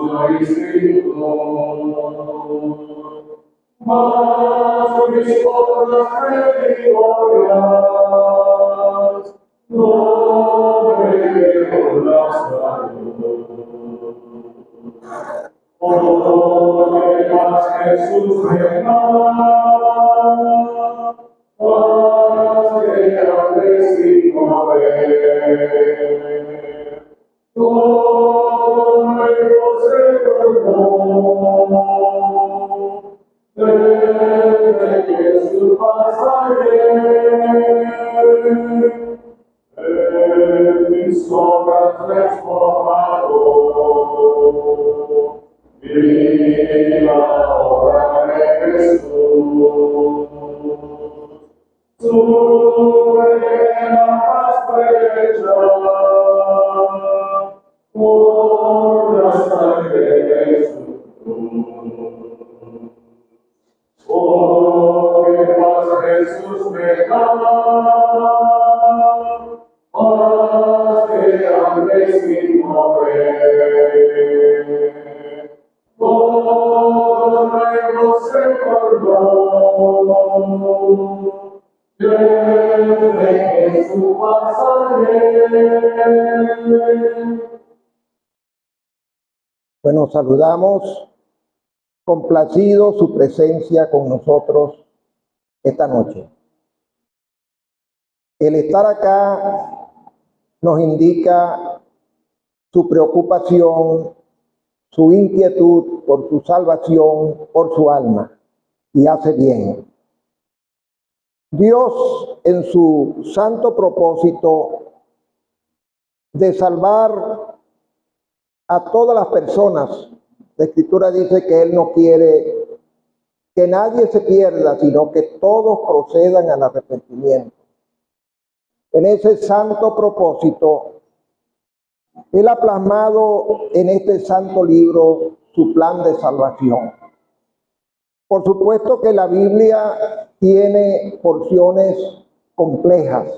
mas mis obras meritorias no me dieron la salud. Oh, que más Jesús me da, más que agresivo ver. Todo nuevo se tornó, desde que su viva obra de Jesús. Su pequeña paz fue hecha por la sangre de Jesús. Oh, qué paz Jesús me da, paz que hambre sin mover. Todo nuevo se formó, desde su pasaje. Bueno, saludamos complacido su presencia con nosotros esta noche. El estar acá nos indica su preocupación, su inquietud por su salvación, por su alma, y hace bien. Dios, en su santo propósito de salvar a todas las personas, la Escritura dice que Él no quiere que nadie se pierda, sino que todos procedan al arrepentimiento. En ese santo propósito, Él ha plasmado en este santo libro su plan de salvación. Por supuesto que la Biblia tiene porciones complejas,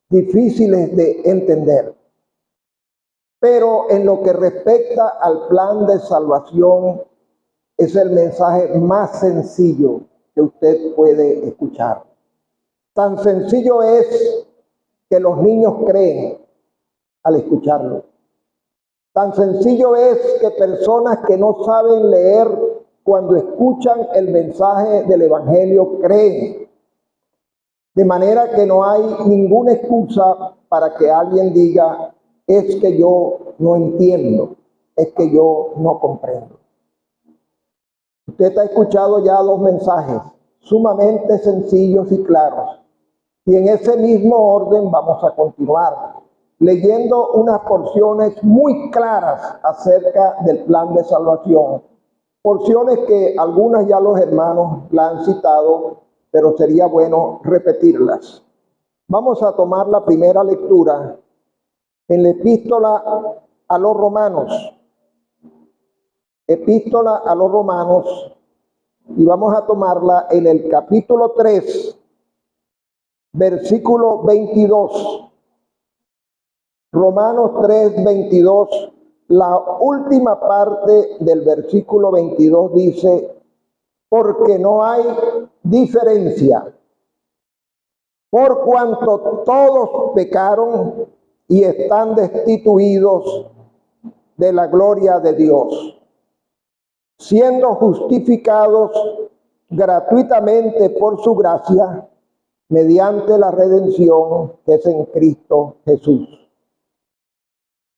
difíciles de entender. Pero en lo que respecta al plan de salvación, es el mensaje más sencillo que usted puede escuchar. Tan sencillo es que los niños creen al escucharlo. Tan sencillo es que personas que no saben leer, cuando escuchan el mensaje del Evangelio, creen. De manera que no hay ninguna excusa para que alguien diga, es que yo no entiendo, es que yo no comprendo. Usted ha escuchado ya dos mensajes sumamente sencillos y claros. Y en ese mismo orden vamos a continuar leyendo unas porciones muy claras acerca del plan de salvación. Porciones que algunas ya los hermanos la han citado, pero sería bueno repetirlas. Vamos a tomar la primera lectura en la epístola a los Romanos. Epístola a los Romanos, y vamos a tomarla en el capítulo 3, versículo 22. Romanos 3, 22, la última parte del versículo 22 dice, porque no hay diferencia, por cuanto todos pecaron y están destituidos de la gloria de Dios, siendo justificados gratuitamente por su gracia, mediante la redención que es en Cristo Jesús.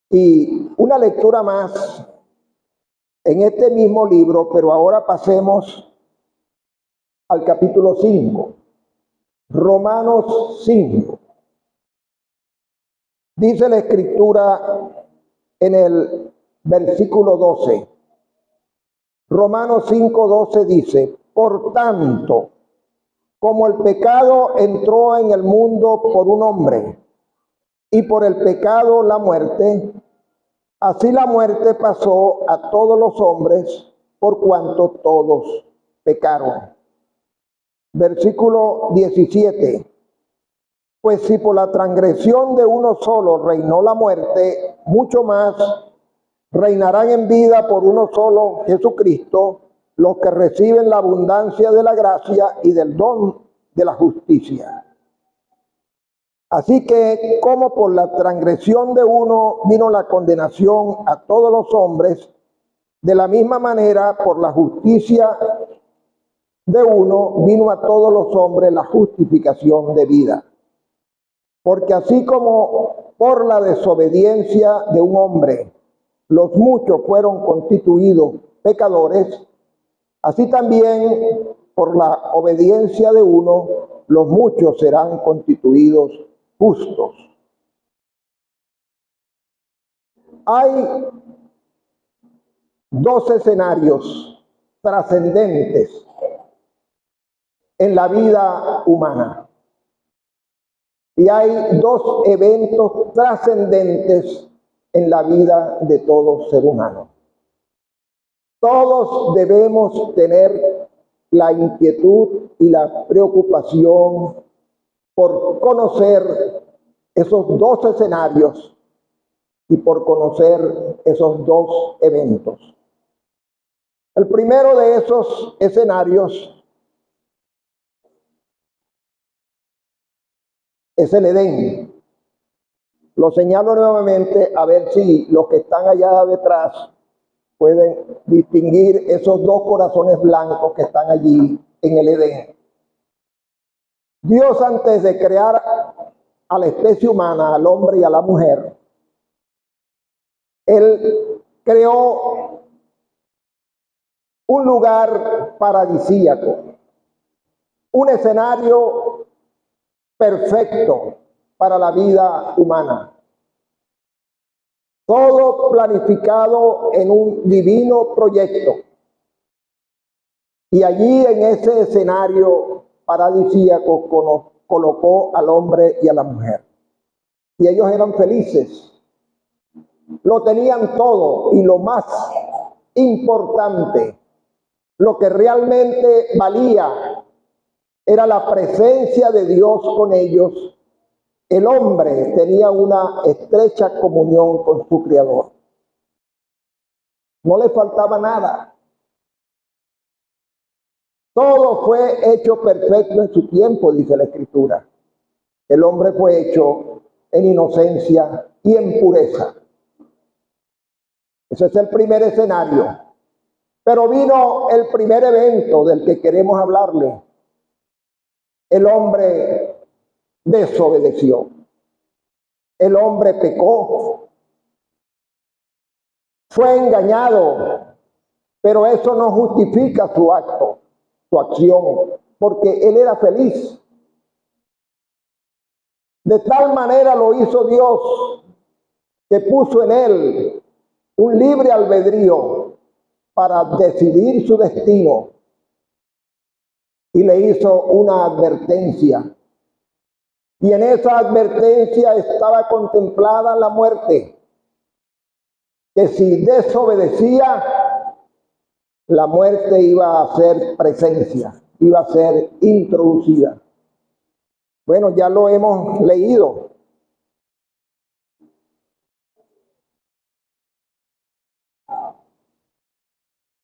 Y una lectura más en este mismo libro, pero ahora pasemos al capítulo 5, Romanos 5. Dice la Escritura en el versículo 12. Romanos 5:12 dice, por tanto, como el pecado entró en el mundo por un hombre, y por el pecado la muerte, así la muerte pasó a todos los hombres, por cuanto todos pecaron. Versículo 17. Pues si por la transgresión de uno solo reinó la muerte, mucho más reinarán en vida por uno solo, Jesucristo, los que reciben la abundancia de la gracia y del don de la justicia. Así que, como por la transgresión de uno vino la condenación a todos los hombres, de la misma manera, por la justicia de uno vino a todos los hombres la justificación de vida. Porque así como por la desobediencia de un hombre los muchos fueron constituidos pecadores, así también por la obediencia de uno los muchos serán constituidos justos. Hay dos escenarios trascendentes en la vida humana. Y hay dos eventos trascendentes en la vida de todo ser humano. Todos debemos tener la inquietud y la preocupación por conocer esos dos escenarios y por conocer esos dos eventos. El primero de esos escenarios es el Edén. Lo señalo nuevamente a ver si los que están allá detrás pueden distinguir esos dos corazones blancos que están allí en el Edén. Dios, antes de crear a la especie humana, al hombre y a la mujer, Él creó un lugar paradisíaco, un escenario perfecto para la vida humana. Todo planificado en un divino proyecto. Y allí en ese escenario paradisíaco colocó al hombre y a la mujer. Y ellos eran felices. Lo tenían todo, y lo más importante, lo que realmente valía, era la presencia de Dios con ellos. El hombre tenía una estrecha comunión con su Creador. No le faltaba nada. Todo fue hecho perfecto en su tiempo, dice la Escritura. El hombre fue hecho en inocencia y en pureza. Ese es el primer escenario. Pero vino el primer evento del que queremos hablarle. El hombre desobedeció. El hombre pecó. Fue engañado. Pero eso no justifica su acto, su acción, porque él era feliz. De tal manera lo hizo Dios, que puso en él un libre albedrío para decidir su destino, y le hizo una advertencia. Y en esa advertencia estaba contemplada la muerte, que si desobedecía, la muerte iba a hacer presencia, iba a ser introducida. Bueno, ya lo hemos leído.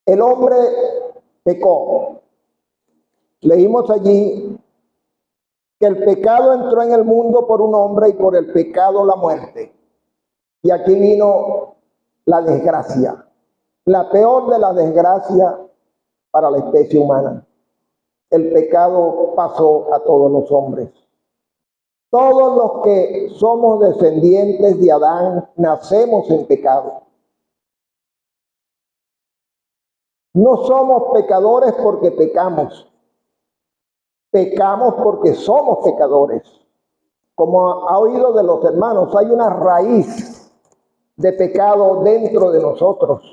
El hombre pecó. Leímos allí que el pecado entró en el mundo por un hombre y por el pecado la muerte. Y aquí vino la desgracia, la peor de las desgracias para la especie humana. El pecado pasó a todos los hombres. Todos los que somos descendientes de Adán nacemos en pecado. No somos pecadores porque pecamos. Pecamos porque somos pecadores. Como ha oído de los hermanos, hay una raíz de pecado dentro de nosotros.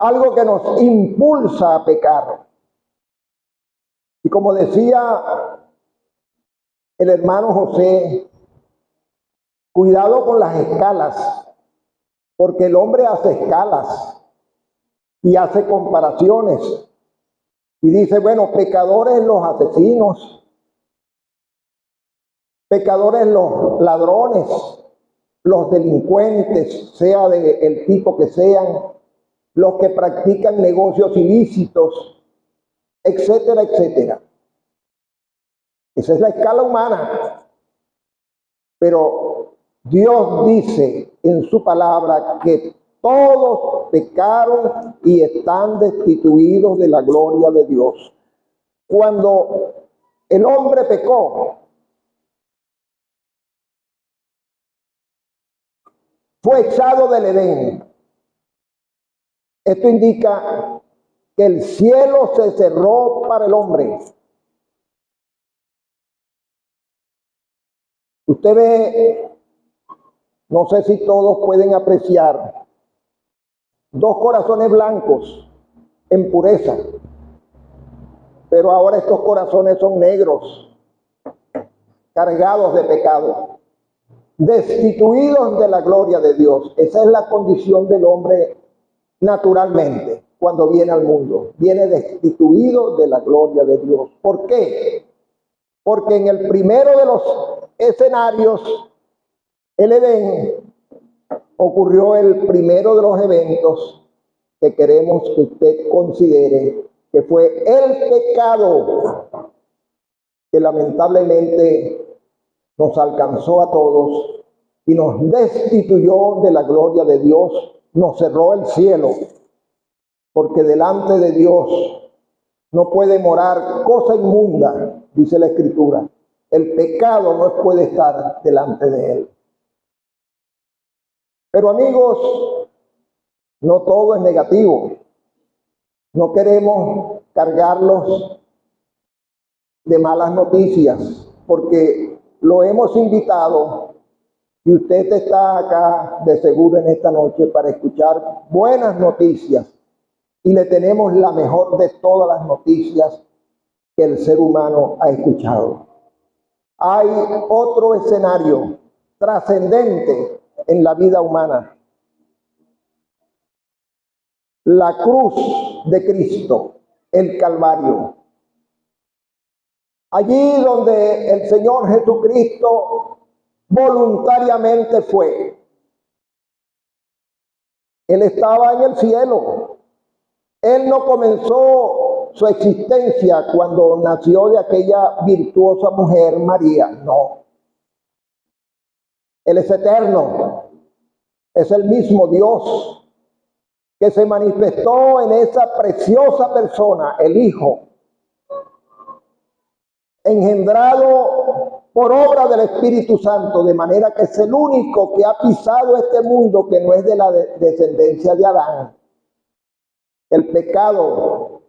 Algo que nos impulsa a pecar. Y como decía el hermano José, cuidado con las escalas, porque el hombre hace escalas y hace comparaciones. Y dice, bueno, pecadores los asesinos, pecadores los ladrones, los delincuentes, sea del tipo que sean, los que practican negocios ilícitos, etcétera, etcétera. Esa es la escala humana. Pero Dios dice en su palabra que todos pecaron y están destituidos de la gloria de Dios. Cuando el hombre pecó, fue echado del Edén. Esto indica que el cielo se cerró para el hombre. Usted ve, no sé si todos pueden apreciar, 2 corazones blancos en pureza, pero ahora estos corazones son negros, cargados de pecado, destituidos de la gloria de Dios. Esa es la condición del hombre naturalmente cuando viene al mundo. Viene destituido de la gloria de Dios. ¿Por qué? Porque en el primero de los escenarios, el Edén, ocurrió el primero de los eventos que queremos que usted considere, que fue el pecado que lamentablemente nos alcanzó a todos y nos destituyó de la gloria de Dios, nos cerró el cielo, porque delante de Dios no puede morar cosa inmunda, dice la Escritura. El pecado no puede estar delante de él. Pero amigos, no todo es negativo. No queremos cargarlos de malas noticias, porque lo hemos invitado y usted está acá de seguro en esta noche para escuchar buenas noticias. Y le tenemos la mejor de todas las noticias que el ser humano ha escuchado. Hay otro escenario trascendente en la vida humana. La cruz de Cristo, el Calvario. Allí donde el Señor Jesucristo voluntariamente fue. Él estaba en el cielo. Él no comenzó su existencia cuando nació de aquella virtuosa mujer María, no. Él es eterno, es el mismo Dios que se manifestó en esa preciosa persona, el Hijo, engendrado por obra del Espíritu Santo, de manera que es el único que ha pisado este mundo que no es de la descendencia de Adán. El pecado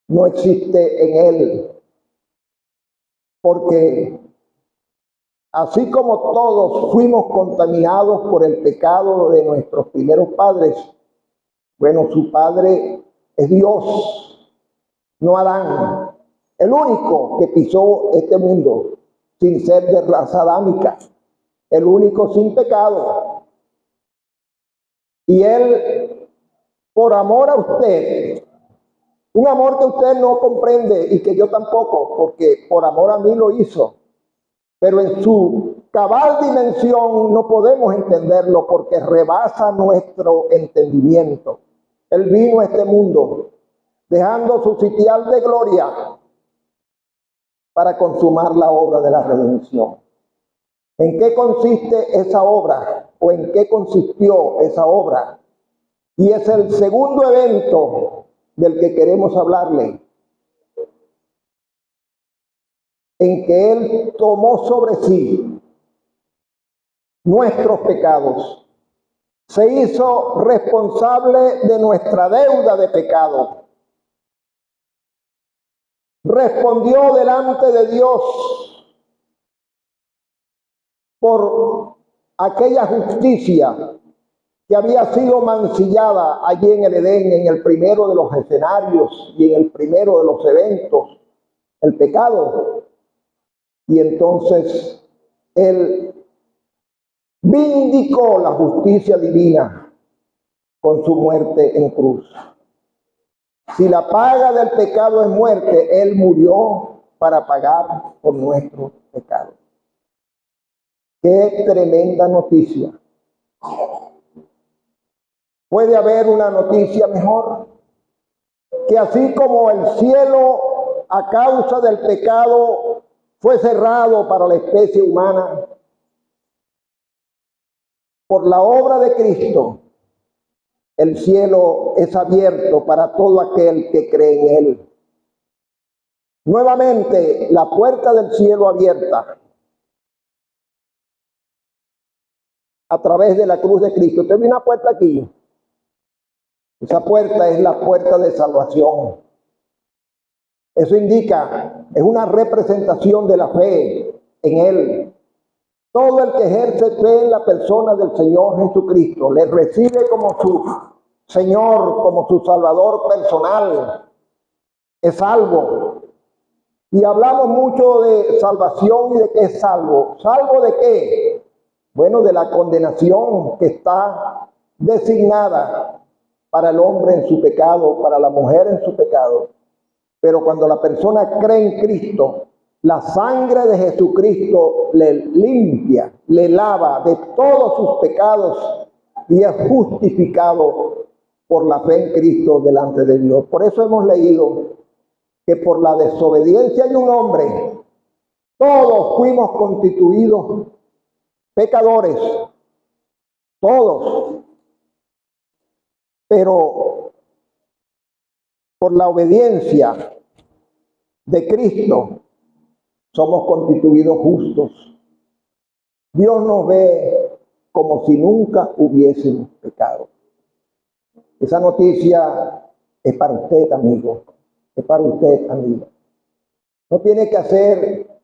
no existe en él, porque así como todos fuimos contaminados por el pecado de nuestros primeros padres, bueno, su padre es Dios, no Adán, el único que pisó este mundo sin ser de raza adámica, el único sin pecado. Y él, por amor a usted, un amor que usted no comprende y que yo tampoco, porque por amor a mí lo hizo, pero en su cabal dimensión no podemos entenderlo porque rebasa nuestro entendimiento. Él vino a este mundo dejando su sitial de gloria para consumar la obra de la redención. ¿En qué consiste esa obra? ¿O en qué consistió esa obra? Y es el segundo evento del que queremos hablarle, en que Él tomó sobre sí nuestros pecados, se hizo responsable de nuestra deuda de pecado, respondió delante de Dios por aquella justicia que había sido mancillada allí en el Edén, en el primero de los escenarios y en el primero de los eventos, el pecado. Y entonces Él vindicó la justicia divina con su muerte en cruz. Si la paga del pecado es muerte, Él murió para pagar por nuestro pecado. ¡Qué tremenda noticia! ¿Puede haber una noticia mejor? Que así como el cielo a causa del pecado fue cerrado para la especie humana, por la obra de Cristo, el cielo es abierto para todo aquel que cree en Él. Nuevamente, la puerta del cielo abierta a través de la cruz de Cristo. Usted ve una puerta aquí. Esa puerta es la puerta de salvación. Eso indica, es una representación de la fe en Él. Todo el que ejerce fe en la persona del Señor Jesucristo, le recibe como su Señor como su Salvador personal, es salvo. Y hablamos mucho de salvación y de qué es salvo. ¿Salvo de qué? Bueno, de la condenación que está designada para el hombre en su pecado, para la mujer en su pecado. Pero cuando la persona cree en Cristo, la sangre de Jesucristo le limpia, le lava de todos sus pecados y es justificado por la fe en Cristo delante de Dios. Por eso hemos leído que por la desobediencia de un hombre, todos fuimos constituidos pecadores, todos. Pero por la obediencia de Cristo, somos constituidos justos. Dios nos ve como si nunca hubiésemos pecado. Esa noticia es para usted, amigo. Es para usted, amigo. No tiene que hacer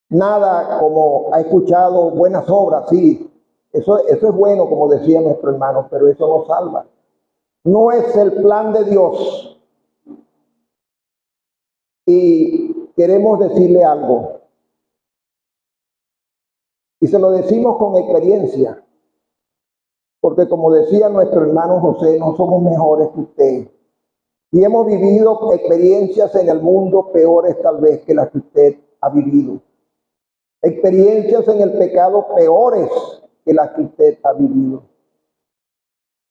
nada como ha escuchado buenas obras, sí. Eso es bueno, como decía nuestro hermano, pero eso no salva. No es el plan de Dios. Y queremos decirle algo. Y se lo decimos con experiencia. Porque como decía nuestro hermano José, no somos mejores que usted. Y hemos vivido experiencias en el mundo peores tal vez que las que usted ha vivido. Experiencias en el pecado peores que las que usted ha vivido.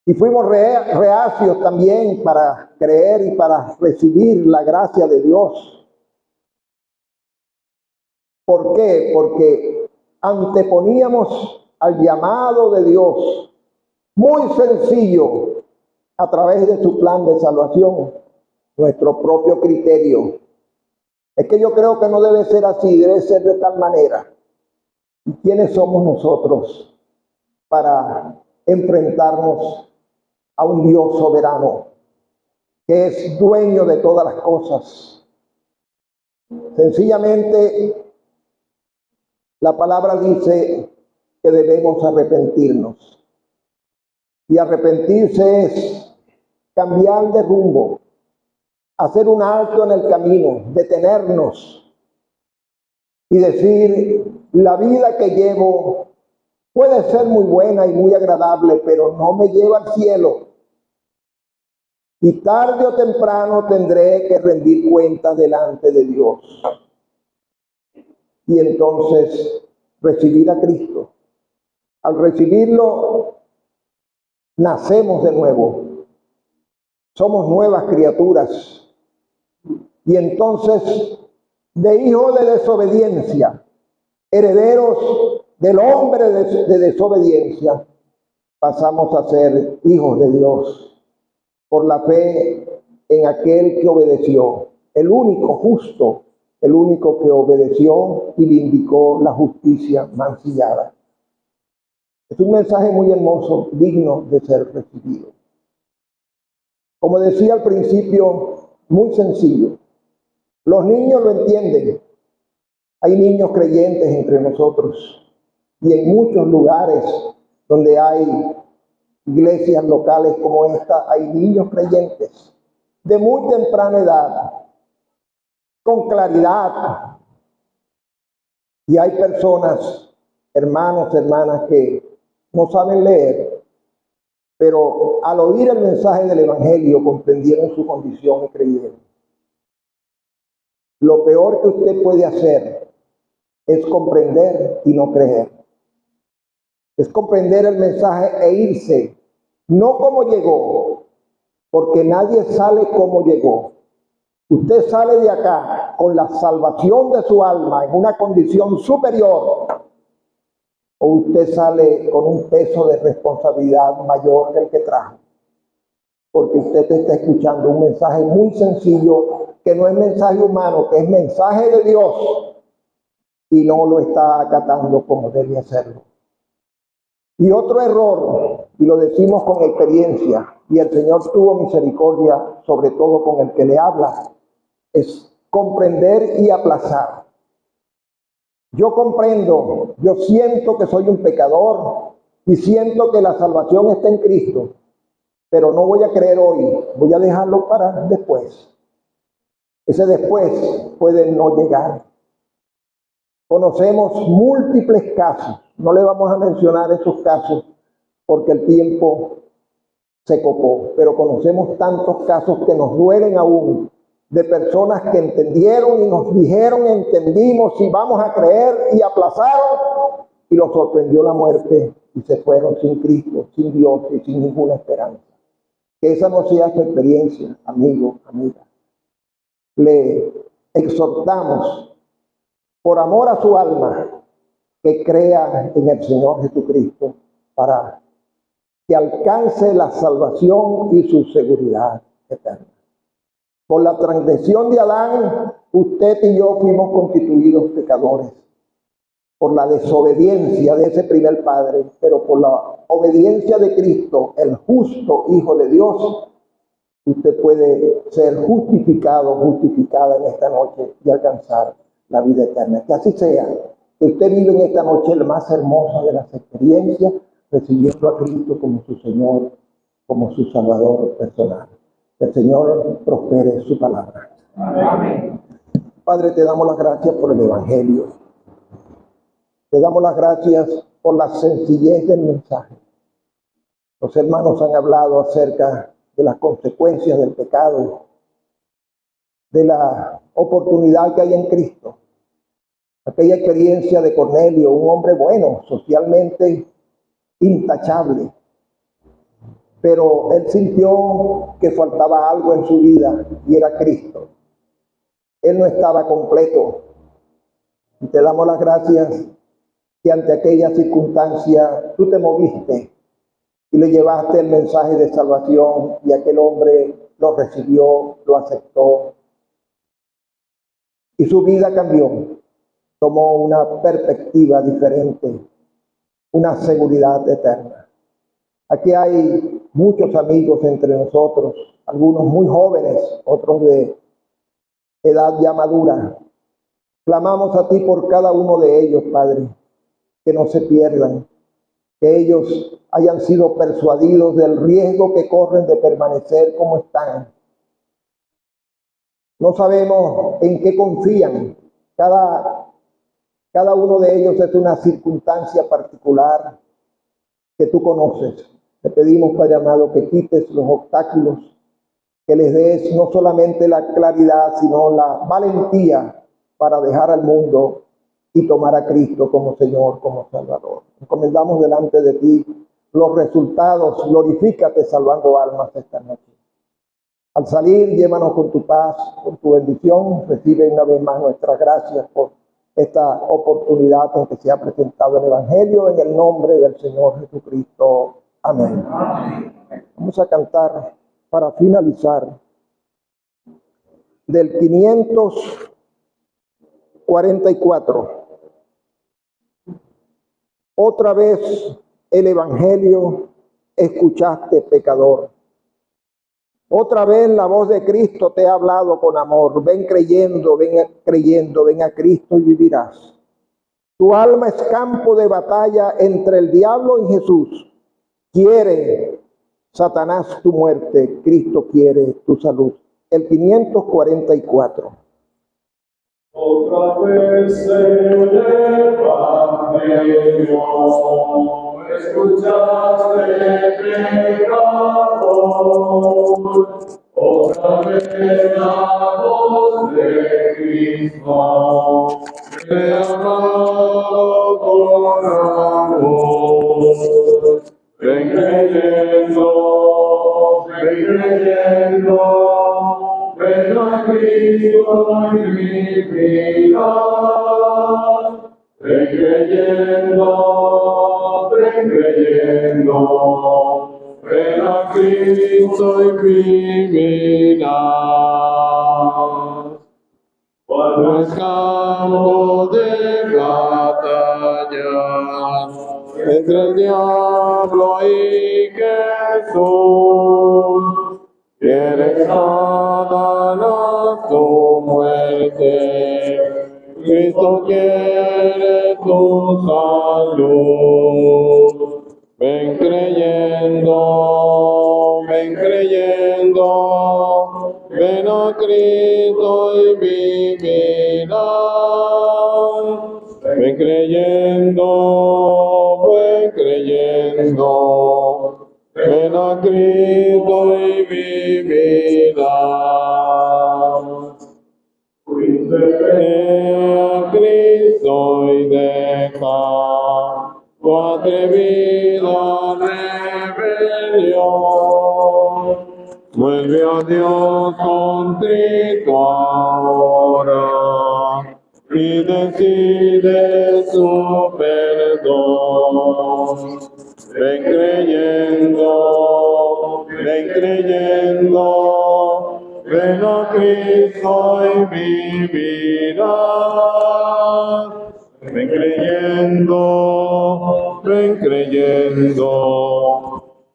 Y fuimos reacios también para creer y para recibir la gracia de Dios. ¿Por qué? Porque anteponíamos al llamado de Dios, muy sencillo, a través de su plan de salvación, nuestro propio criterio. Es que yo creo que no debe ser así, debe ser de tal manera. ¿Y quiénes somos nosotros para enfrentarnos a un Dios soberano que es dueño de todas las cosas? Sencillamente, la palabra dice que debemos arrepentirnos. Y arrepentirse es cambiar de rumbo, hacer un alto en el camino, detenernos y decir, la vida que llevo puede ser muy buena y muy agradable, pero no me lleva al cielo. Y tarde o temprano tendré que rendir cuenta delante de Dios. Y entonces recibir a Cristo. Al recibirlo, nacemos de nuevo. Somos nuevas criaturas. Y entonces, de hijos de desobediencia, herederos del hombre de desobediencia, pasamos a ser hijos de Dios por la fe en aquel que obedeció, el único justo, el único que obedeció y vindicó la justicia mancillada. Es un mensaje muy hermoso, digno de ser recibido. Como decía al principio, muy sencillo. Los niños lo entienden. Hay niños creyentes entre nosotros. Y en muchos lugares donde hay iglesias locales como esta, hay niños creyentes de muy temprana edad, con claridad. Y hay personas, hermanos, hermanas, que no saben leer, pero al oír el mensaje del Evangelio comprendieron su condición y creyeron. Lo peor que usted puede hacer es comprender y no creer. Es comprender el mensaje e irse, no como llegó, porque nadie sale como llegó. Usted sale de acá con la salvación de su alma en una condición superior, o usted sale con un peso de responsabilidad mayor que el que trajo, porque usted está escuchando un mensaje muy sencillo, que no es mensaje humano, que es mensaje de Dios, y no lo está acatando como debe hacerlo. Y otro error, y lo decimos con experiencia, y el Señor tuvo misericordia sobre todo con el que le habla, es comprender y aplazar. Yo comprendo, yo siento que soy un pecador y siento que la salvación está en Cristo, pero no voy a creer hoy, voy a dejarlo para después. Ese después puede no llegar. Conocemos múltiples casos, no le vamos a mencionar esos casos porque el tiempo se copó, pero conocemos tantos casos que nos duelen aún, de personas que entendieron y nos dijeron, entendimos y vamos a creer, y aplazaron, y los sorprendió la muerte y se fueron sin Cristo, sin Dios y sin ninguna esperanza. Que esa no sea su experiencia, amigo, amiga. Le exhortamos, por amor a su alma, que crea en el Señor Jesucristo para que alcance la salvación y su seguridad eterna. Por la transgresión de Adán, usted y yo fuimos constituidos pecadores. Por la desobediencia de ese primer padre, pero por la obediencia de Cristo, el justo Hijo de Dios, usted puede ser justificado, justificada en esta noche y alcanzar la vida eterna. Que así sea, que usted vive en esta noche la más hermosa de las experiencias, recibiendo a Cristo como su Señor, como su Salvador personal. Que el Señor prospere su palabra. Amén. Padre, te damos las gracias por el Evangelio. Te damos las gracias por la sencillez del mensaje. Los hermanos han hablado acerca de las consecuencias del pecado, de la oportunidad que hay en Cristo. Aquella experiencia de Cornelio, un hombre bueno, socialmente intachable, pero él sintió que faltaba algo en su vida y era Cristo. Él no estaba completo. Y te damos las gracias que ante aquella circunstancia tú te moviste y le llevaste el mensaje de salvación, y aquel hombre lo recibió, lo aceptó y su vida cambió. Tomó una perspectiva diferente, una seguridad eterna. Aquí hay muchos amigos entre nosotros, algunos muy jóvenes, otros de edad ya madura. Clamamos a ti por cada uno de ellos, Padre, que no se pierdan, que ellos hayan sido persuadidos del riesgo que corren de permanecer como están. No sabemos en qué confían. Cada uno de ellos es una circunstancia particular que tú conoces. Te pedimos, Padre amado, que quites los obstáculos, que les des no solamente la claridad, sino la valentía para dejar al mundo y tomar a Cristo como Señor, como Salvador. Encomendamos delante de ti los resultados. Glorifícate salvando almas esta noche. Al salir, llévanos con tu paz, con tu bendición. Recibe una vez más nuestras gracias por esta oportunidad en que se ha presentado el Evangelio, en el nombre del Señor Jesucristo. Amén. Vamos a cantar para finalizar del 544. Otra vez el Evangelio escuchaste, pecador. Otra vez la voz de Cristo te ha hablado con amor. Ven creyendo, ven a Cristo y vivirás. Tu alma es campo de batalla entre el diablo y Jesús. Quiere Satanás tu muerte, Cristo quiere tu salud. El 544. Otra vez el Evangelio escuchaste, pecador. Otra vez la voz de Cristo te habló con amor. Ven creyendo, ven a Cristo y vivirás. Ven creyendo, ven a Cristo y vivirás. Cuando es campo de batalla entre el diablo y Jesús, quiere Satanás tu muerte, Cristo quiere tu salud. Ven creyendo, ven creyendo, ven a Cristo y vivirás. Ven creyendo, ven a Cristo y vivirás. A Cristo y deja tu atrevida rebelión. Vuelve a Dios contrito ahora y decide su perdón. Ven creyendo, ven a Cristo y vivirás. Ven creyendo,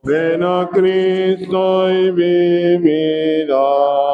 ven a Cristo y vivirás.